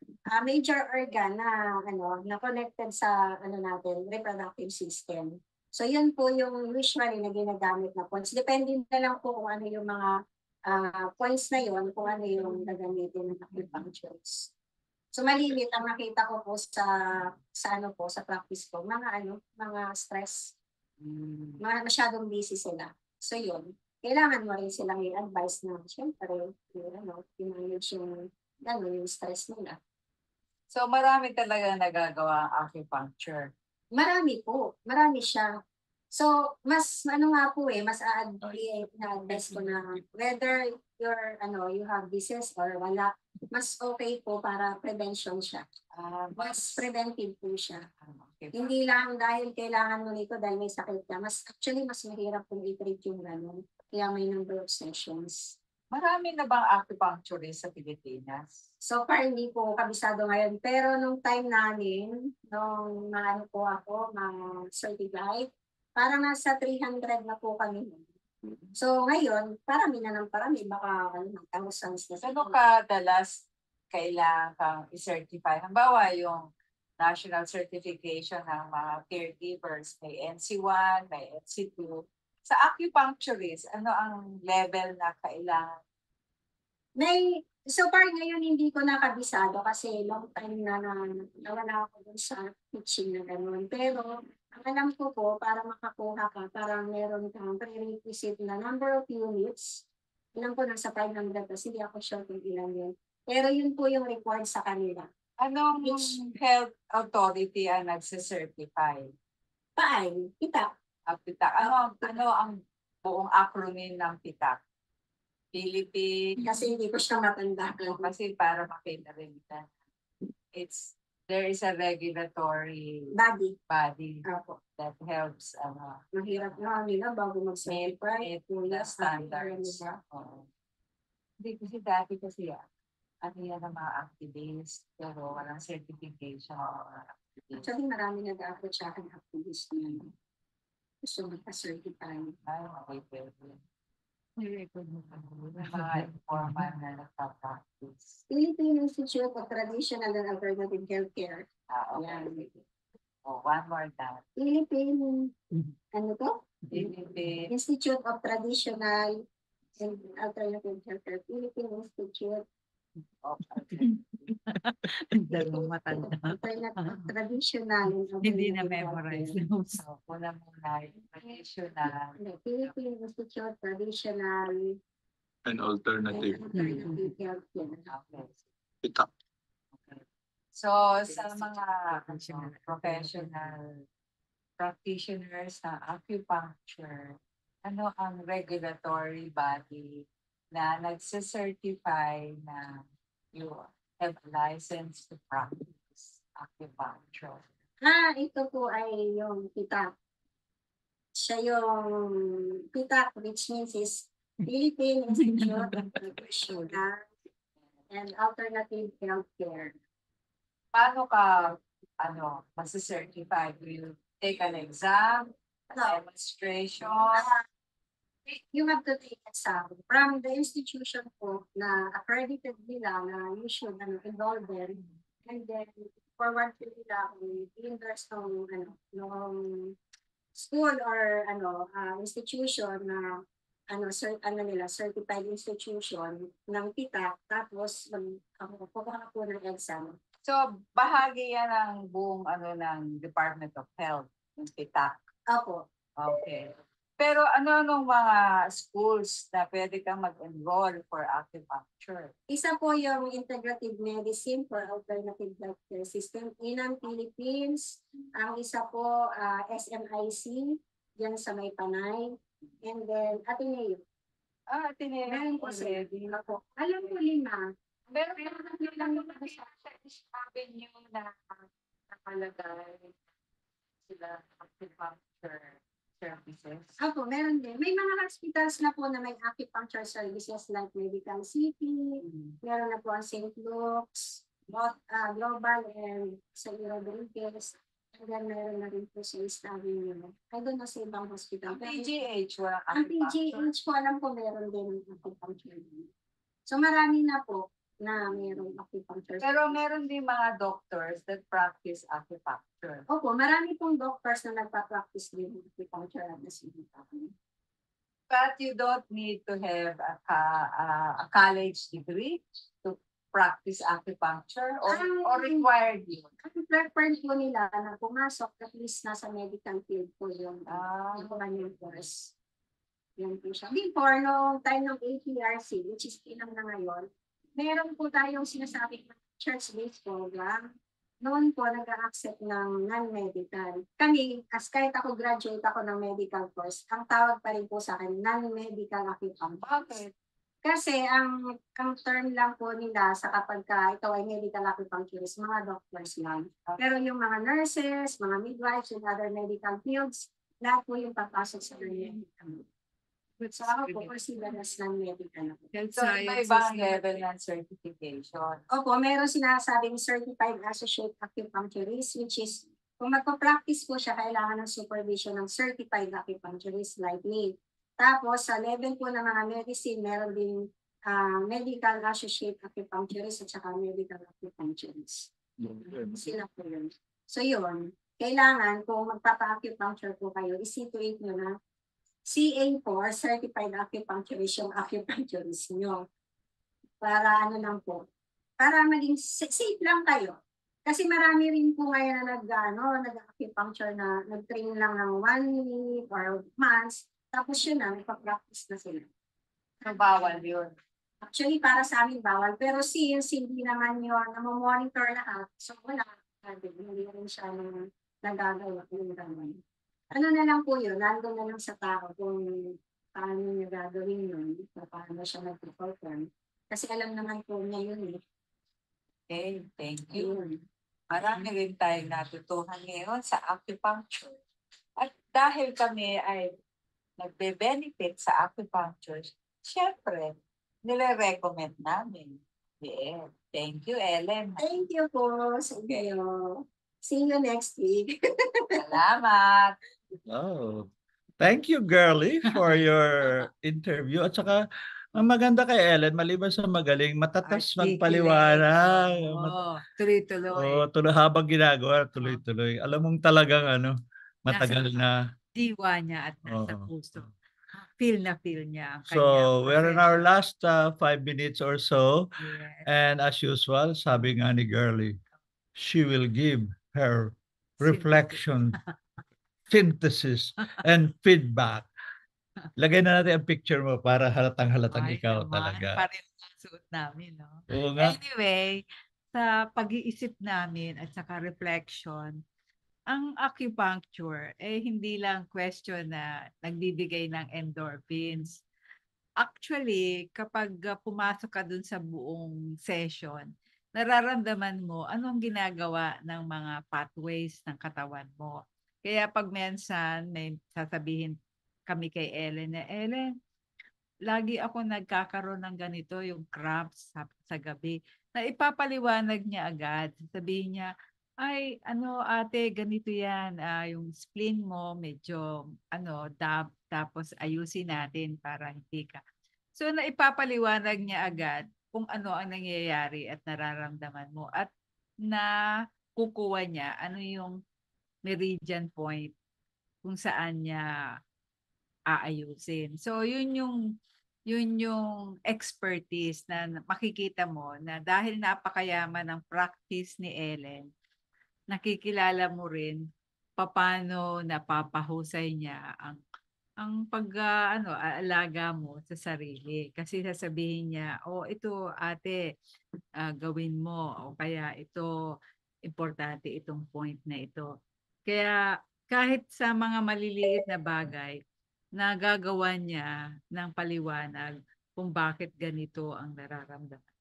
major organ na connected sa natin, reproductive system. So, yun po yung usually na ginagamit na points. Depende na lang po kung ano yung mga points na yun, kung ano yung gagamitin ng acupuncturists. So malimit ang nakita ko po sa practice ko, mga stress, masyadong busy sila. So yun, kailangan mo rin silang i-advise na syempre, i-manage yung stress nila. So marami talaga nagagawa ang acupuncture. Marami po, marami siya. So, mas mas na-advise ko na whether you have disease or wala, mas okay po para prevention siya. Mas preventive po siya. Okay. Hindi lang dahil kailangan mo nito dahil may sakit ka. Mas mahirap kung i-treat yung gano'n. Kaya may number of sessions. Marami na bang acupuncturist sa Pilipinas? So far, hindi po kabisado ngayon. Pero nung time namin, nung po ako, certified, parang nasa 300 na po kami. So ngayon, parami na ng parami, baka thousands na. Ano kadalas kailangan kang i-certify? Halimbawa, yung national certification ng mga caregivers, may NC1, may NC2. Sa acupuncturist, ano ang level na kailangan? So far ngayon, hindi ko nakabisado kasi long time na nawala ako dun sa teaching na gano'n. Pero ang alam ko po, para makakuha ka, parang meron kang prerequisite na number of units. Alam ko nasa 500 kasi hindi ako sure kung ilan yun. Pero yun po yung required sa kanila. Anong health authority ang nagsicertify? PAI, PITAC. PITAC. Ano ang buong acronym ng PITAC? Philippine. Kasi hindi ko siya matanda. Kasi para makita rin kita. It's there is a regulatory Body. body Opo. that helps Mahirap na nila bago mag-certify. meet Kuya, the standards. nila. Oo. Hindi kasi dati kasi ano yan ang mga activists, pero walang certification ng mga activists. Actually, marami nag-a-approach sa akin activist na gusto magpa-certify. Ay, okay, pwede. Nirecord mo pa yung mga informal na nagpa-practice. Philippine Institute of Traditional and Alternative Healthcare. Okay. Yan. Oh, one more time. Philippine, ano to? Philippine Institute of Traditional and Alternative Healthcare. Philippine Institute of Dalawang matanda. Alternative Traditional and Hindi na Alternative memorize. Healthcare. So, muna yung traditional. Philippine Institute of Traditional An and alternative. Alternative Healthcare. Okay. Ita. So, sa mga professional practitioners ng acupuncture, ano ang regulatory body na nagsicertify na you have a license to practice acupuncture? Ito po ay yung PITAC. Siya yung PITAC, which means is Philippine Institute of Traditional and Alternative Healthcare. Paano ka masicertify? Do you take an exam, a No. demonstration? You have to take exam from the institution po na accredited nila na you should enroll them, and then forward to nila kung interest ng school or institution na certified institution ng PITAC, tapos kukuha po ng exam. So, bahagi yan ng buong ng Department of Health, yung PITAC. Opo. Okay. Pero ano mga schools na pwede kang mag-enroll for acupuncture? Isa po yung Integrative Medicine for Alternative Healthcare System in ang Philippines. Ang isa po SMIC, yan sa May Panay. And then Ateneo. Ateneo Meron po sila. already. Ako. Alam ko 5. Pero lang sa avenue na nakalagay sila acupuncture services. Ako, meron din. May mga hospitals na po na may acupuncture services like Medical City, meron na po ang St. Luke's, Global, and sa Rodriguez. And then meron na rin po sa East Avenue. I don't know sa ibang hospital. Ang PGH, walang Ang acupuncture. PGH po, alam ko meron din ang acupuncture. So marami na po na meron acupuncture. Pero meron din mga doctors that practice acupuncture. Opo, marami pong doctors na nagpa-practice din ng acupuncture at the same time. But you don't need to have a college degree to practice acupuncture or required yun? Ang preference po nila na pumasok at least nasa medical field po yung kanyang course. Yan po siya. Before, no time ng APRC, which is ilang na ngayon, meron po tayong sinasabing church-based program. Noon po, nag-accept ng non-medical. Kami, kahit ako graduate ako ng medical course, ang tawag pa rin po sa akin, non-medical acupuncture. Bakit? Kasi ang term lang po nila sa kapag ikaw ay medical acupuncturist, mga doctors lang. Pero yung mga nurses, mga midwives, and other medical fields, lahat po yung papasok sa non-medical. So ako po, consider as non-medical. So, iba-ibang level ng certification. Opo, meron sinasabing certified associate acupuncturist, which is kung magpa-practice po siya, kailangan ng supervision ng certified acupuncturist like me. Tapos sa level po ng mga medicine, meron din medical associate acupuncturist at saka medical acupuncturist. Sila po yun. So yun, kailangan kung magpapa-acupuncture po kayo, isituate nyo na CA po, certified acupuncturist yung acupuncturist nyo. Para para maging safe lang kayo. Kasi marami rin po ngayon na nag-acupuncture na nag-train lang ng 1 week or months, tapos yun na, nagpa-practice na sila. So, bawal yun. Actually, para sa amin bawal. Pero since hindi naman yun, monitor lahat, so wala. Hindi rin siya nagagawa yung gano'n. Ano na lang po yun, nandun na lang sa tao kung paano niya gagawin yun, paano siya mag-perform. Kasi alam naman po niya yun eh. Okay, thank you. Yun. marami rin tayong natutuhan ngayon sa acupuncture. At dahil kami ay nagbe-benefit sa acupuncture, syempre, nire-recommend namin. Yeah. Thank you, Ellen. Thank you po sa inyo. See you next week. Salamat. Oh, thank you, girly, for your interview. At saka, ang maganda kay Ellen, maliban sa magaling, matatas magpaliwanag. Oo, tuloy-tuloy. Habang ginagawa, tuloy-tuloy. Alam mong talagang matagal na. Diwa niya at nasa Oo. puso. Feel na feel niya ang So, kanyang we're in our profession. last 5 minutes or so. Yes. And as usual, sabi nga ni Girly, she will give her reflection, synthesis, and feedback. Lagay na natin ang picture mo para halatang-halatang Ay, ikaw naman, talaga. pareho ang suot namin, no? Oo nga. Anyway, sa pag-iisip namin at saka reflection, ang acupuncture hindi lang question na nagbibigay ng endorphins. Actually, kapag pumasok ka dun sa buong session, nararamdaman mo anong ginagawa ng mga pathways ng katawan mo. Kaya pag minsan may sasabihin kami kay Ellen na, Ellen, lagi ako nagkakaroon ng ganito, yung cramps sa gabi. Na ipapaliwanag niya agad. Sabihin niya, ay, ate, ganito yan. Yung spleen mo medyo, tapos ayusin natin para hindi ka. So, naipapaliwanag niya agad kung ano ang nangyayari at nararamdaman mo. At kukuha niya ano yung meridian point kung saan niya aayusin. So, yun yung expertise na makikita mo na dahil napakayaman ng practice ni Ellen, nakikilala mo rin paano napapahusay niya ang aalaga mo sa sarili. Kasi sasabihin niya, ito ate, gawin mo. O kaya ito, importante itong point na ito. Kaya kahit sa mga maliliit na bagay, nagagawa niya ng paliwanag kung bakit ganito ang nararamdaman.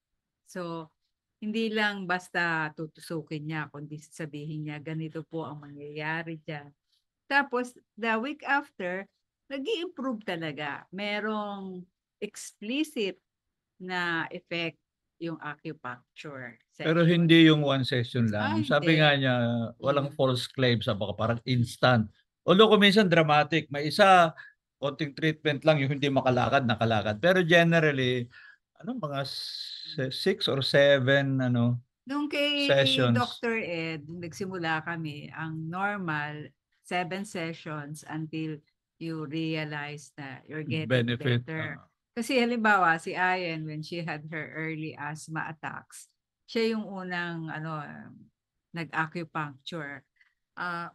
So, hindi lang basta tutusukin niya, kundi sabihin niya, ganito po ang mangyayari dyan. Tapos, the week after, nag-i-improve talaga. Merong explicit na effect yung acupuncture. Pero session. hindi yung one session lang. Sabi hindi. nga niya, walang false claims, parang instant. Although kung minsan dramatic, may isa, konting treatment lang, yung hindi makalakad, nakalakad. Pero generally, mga 6 or 7, Nung kay sessions. Dr. Ed, nung nagsimula kami, ang normal, 7 sessions until you realize na you're getting Benefit. better. Kasi halimbawa, si Ayen, when she had her early asthma attacks, siya yung unang nag-acupuncture. 10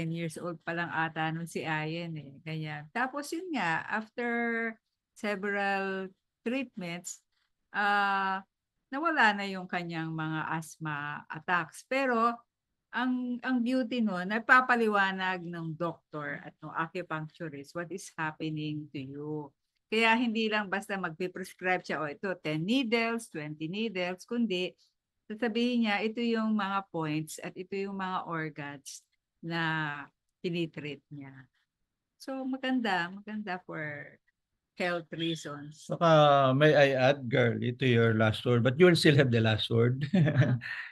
years old pa lang ata nung si Ayen ganyan. Tapos yun nga, after several treatments, nawala na yung kanyang mga asthma attacks. Pero ang beauty no, nagpapaliwanag ng doktor at ng acupuncturist what is happening to you. Kaya hindi lang basta magpe-prescribe siya, ito 10 needles, 20 needles, kundi sasabihin niya, ito yung mga points at ito yung mga organs na tinitreat niya. So maganda for health reasons. Saka may I add, girly, to your last word, but you will still have the last word.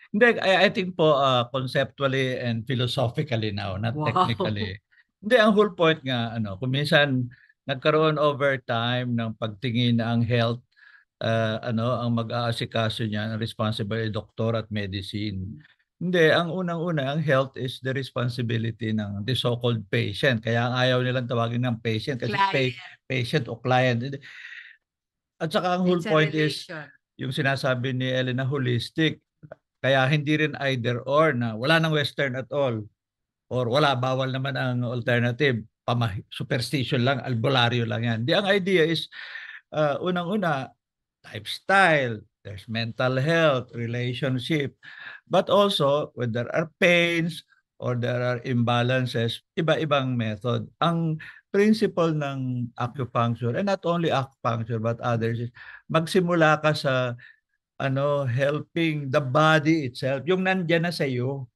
Hindi, I think po conceptually and philosophically now, not Wow. technically. Hindi, ang whole point nga, kung minsan nagkaroon over time ng pagtingin na ang health, ang mag-aasikaso niya, ang responsible ay doktor at medicine. Hindi, ang unang-una, ang health is the responsibility ng the so-called patient. Kaya ang ayaw nilang tawagin ng patient kasi patient o client. At saka ang whole It's a point is relation. yung sinasabi ni Ellen na holistic. Kaya hindi rin either or na wala nang Western at all. Or wala, bawal naman ang alternative. Superstition lang, albularyo lang yan. Ang idea is, unang-una, lifestyle, there's mental health, relationship. But also, when there are pains or there are imbalances, iba-ibang method. Ang principle ng acupuncture, and not only acupuncture but others, is magsimula ka sa helping the body itself. Yung nandiyan na sa iyo,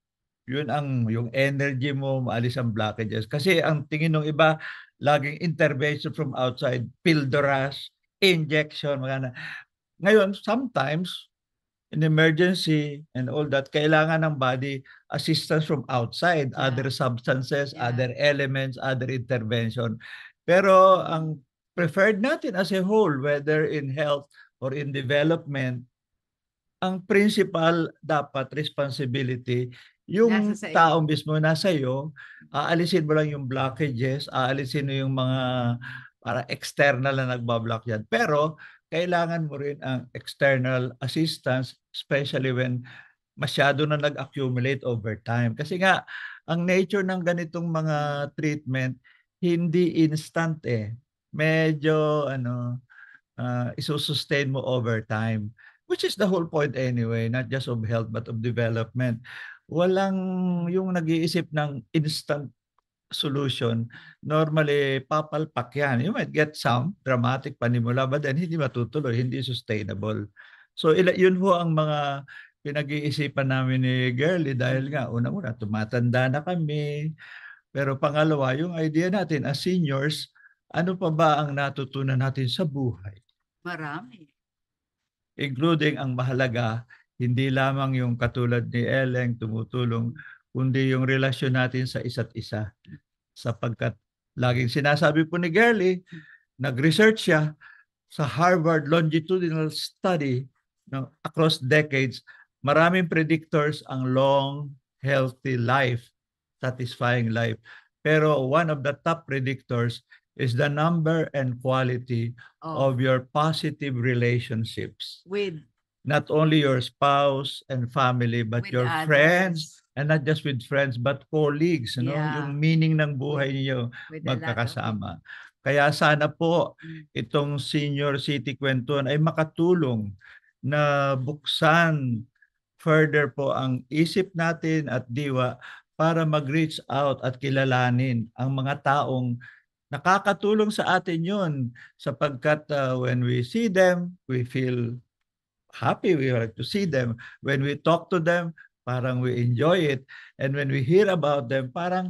yun yung energy mo, maalis ang blockages. Kasi ang tingin ng iba, laging intervention from outside, pill the rush, injection, mga na. Ngayon, sometimes, in emergency and all that, kailangan ng body assistance from outside, Yeah. other substances, Yeah. other elements, other intervention. Pero ang preferred natin as a whole, whether in health or in development, ang principal dapat responsibility, yung Nasa sa iyo. tao mismo nasa iyo, aalisin mo lang yung blockages, aalisin mo yung mga para external na nagbablock yan. Pero kailangan mo rin ang external assistance, especially when masyado na nag-accumulate over time. Kasi nga, ang nature ng ganitong mga treatment, hindi instant eh. Medyo, isusustain mo over time. Which is the whole point anyway, not just of health but of development. Walang yung nag-iisip ng instant solution, normally papalpak yan. You might get some dramatic panimula but then hindi matutuloy, hindi sustainable. So yun ho ang mga pinag-iisipan namin ni Girlie dahil nga una-una tumatanda na kami. Pero pangalawa, yung idea natin as seniors, ano pa ba ang natutunan natin sa buhay? Marami. Including ang mahalaga, hindi lamang yung katulad ni Ellen tumutulong, kundi yung relasyon natin sa isa't isa. Sapagkat laging sinasabi po ni Girlie, nag-research siya sa Harvard longitudinal study across decades, maraming predictors ang long, healthy life, satisfying life. Pero one of the top predictors is the number and quality Oh, of your positive relationships. with Not only your spouse and family, but with your others. friends, and not just with friends, but colleagues, Yeah. yung meaning ng buhay niyo With a lot of magkakasama. Kaya sana po Mm. itong Senior City Kwentuhan ay makatulong na buksan further po ang isip natin at diwa para mag-reach out at kilalanin ang mga taong nakakatulong sa atin yun sapagkat when we see them, we feel happy, we like to see them. When we talk to them, parang we enjoy it. And when we hear about them, parang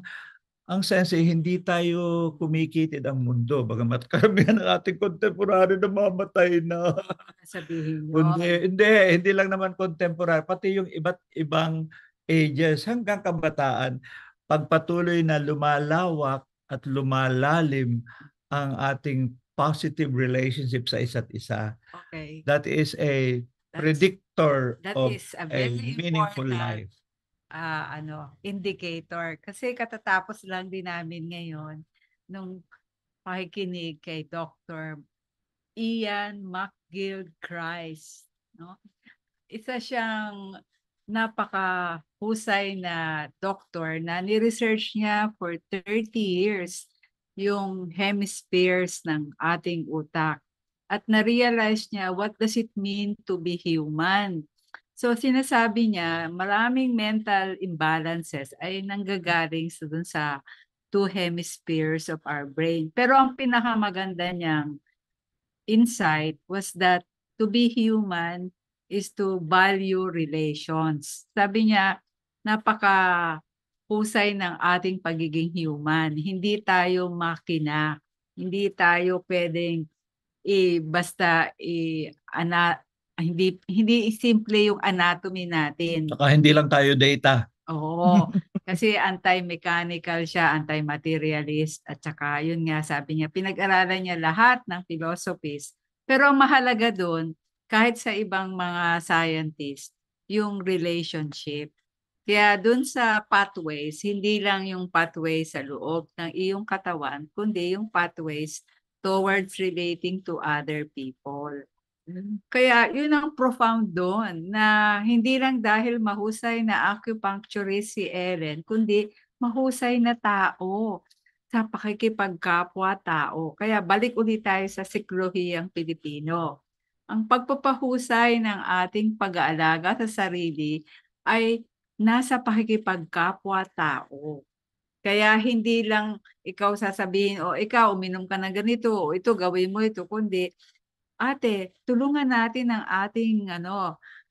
ang sense hindi tayo kumikitid ang mundo. Bagamat karamihan ng ating contemporary na mamatay na. Sabihin Hindi lang naman contemporary, pati yung iba't ibang ages hanggang kabataan, pagpatuloy na lumalawak at lumalalim ang ating positive relationship sa isa't isa. Okay. That is a That's- predictor That of is a a very meaningful important life. Indicator. Kasi katatapos lang din namin ngayon nung pakikinig kay Dr. Ian McGill-Christ. No? Isa siyang napakahusay na doktor na ni-research niya for 30 years yung hemispheres ng ating utak. At na-realize niya what does it mean to be human. So sinasabi niya maraming mental imbalances ay nanggagaling dun sa two hemispheres of our brain. Pero ang pinakamaganda niyang insight was that to be human is to value relations. Sabi niya, napaka-husay ng ating pagiging human. Hindi tayo makina. Hindi tayo pwedeng hindi simple yung anatomy natin. Saka hindi lang tayo data. Oo, kasi anti-mechanical siya, anti-materialist, at saka yun nga sabi niya, pinag-aralan niya lahat ng philosophies. Pero ang mahalaga doon, kahit sa ibang mga scientists, yung relationship. Kaya doon sa pathways, hindi lang yung pathways sa loob ng iyong katawan, kundi yung pathways towards relating to other people. Kaya yun ang profound doon na hindi lang dahil mahusay na acupuncturist si Ellen, kundi mahusay na tao sa pakikipagkapwa-tao. Kaya balik ulit tayo sa siklohiyang Pilipino. Ang pagpapahusay ng ating pag-aalaga sa sarili ay nasa pakikipagkapwa-tao. Kaya hindi lang ikaw sasabihin, o ikaw uminom ka ng ganito, o ito gawin mo ito, kundi ate, tulungan natin ang ating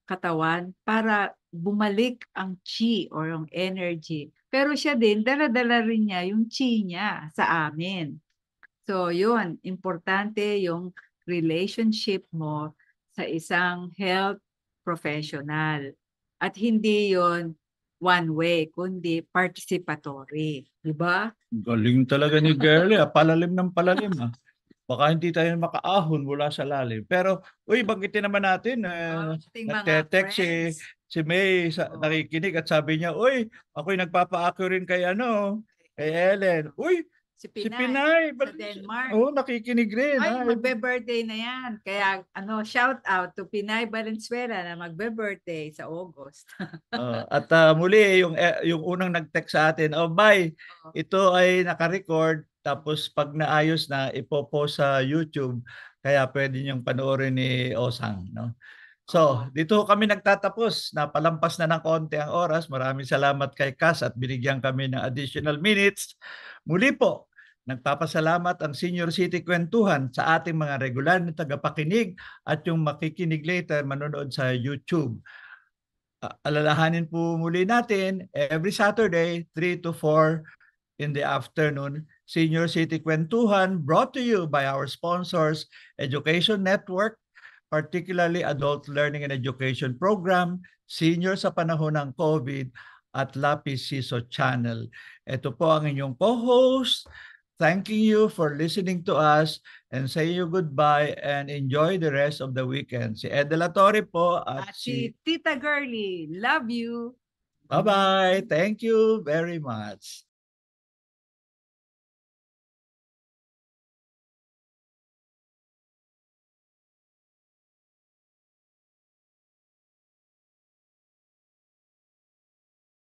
katawan para bumalik ang chi or yung energy. Pero siya din, dala-dala rin niya yung chi niya sa amin. So yun, importante yung relationship mo sa isang health professional. At hindi yon one way, kundi participatory. Di ba? Galing talaga ni Girlie, palalim ng palalim. Baka hindi tayo makaahon mula sa lalim. Pero, banggitin naman natin, Ating mga nagte-text friends. si May, Oo. nakikinig at sabi niya, ako'y nagpapa-acco rin kay kay Ellen. Si Si Pinay, Pinay, sa Denmark. nakikinig rin. Ay, magbe-birthday na yan. Kaya shout out to Pinay Valenzuela na magbe-birthday sa August. At muli, yung unang nag-text sa atin, bye, Oo. ito ay naka-record, tapos pag naayos na, ipopost sa YouTube, kaya pwede niyong panoorin ni Osang. No? So, dito kami nagtatapos. Napalampas na ng konti ang oras. Maraming salamat kay Cass at binigyan kami ng additional minutes. Muli po, nagpapasalamat ang Senior City Kwentuhan sa ating mga regular na tagapakinig at yung makikinig later manonood sa YouTube. Alalahanin po muli natin, every Saturday, 3 to 4 in the afternoon, Senior City Kwentuhan brought to you by our sponsors, Education Network, particularly Adult Learning and Education Program, Senior sa panahon ng COVID, at Lapis Siso Channel. Ito po ang inyong co-host, thanking you for listening to us and saying you goodbye and enjoy the rest of the weekend. Si Ed De La Torre po At si Tita Girlie, love you. Bye-bye. Thank you very much.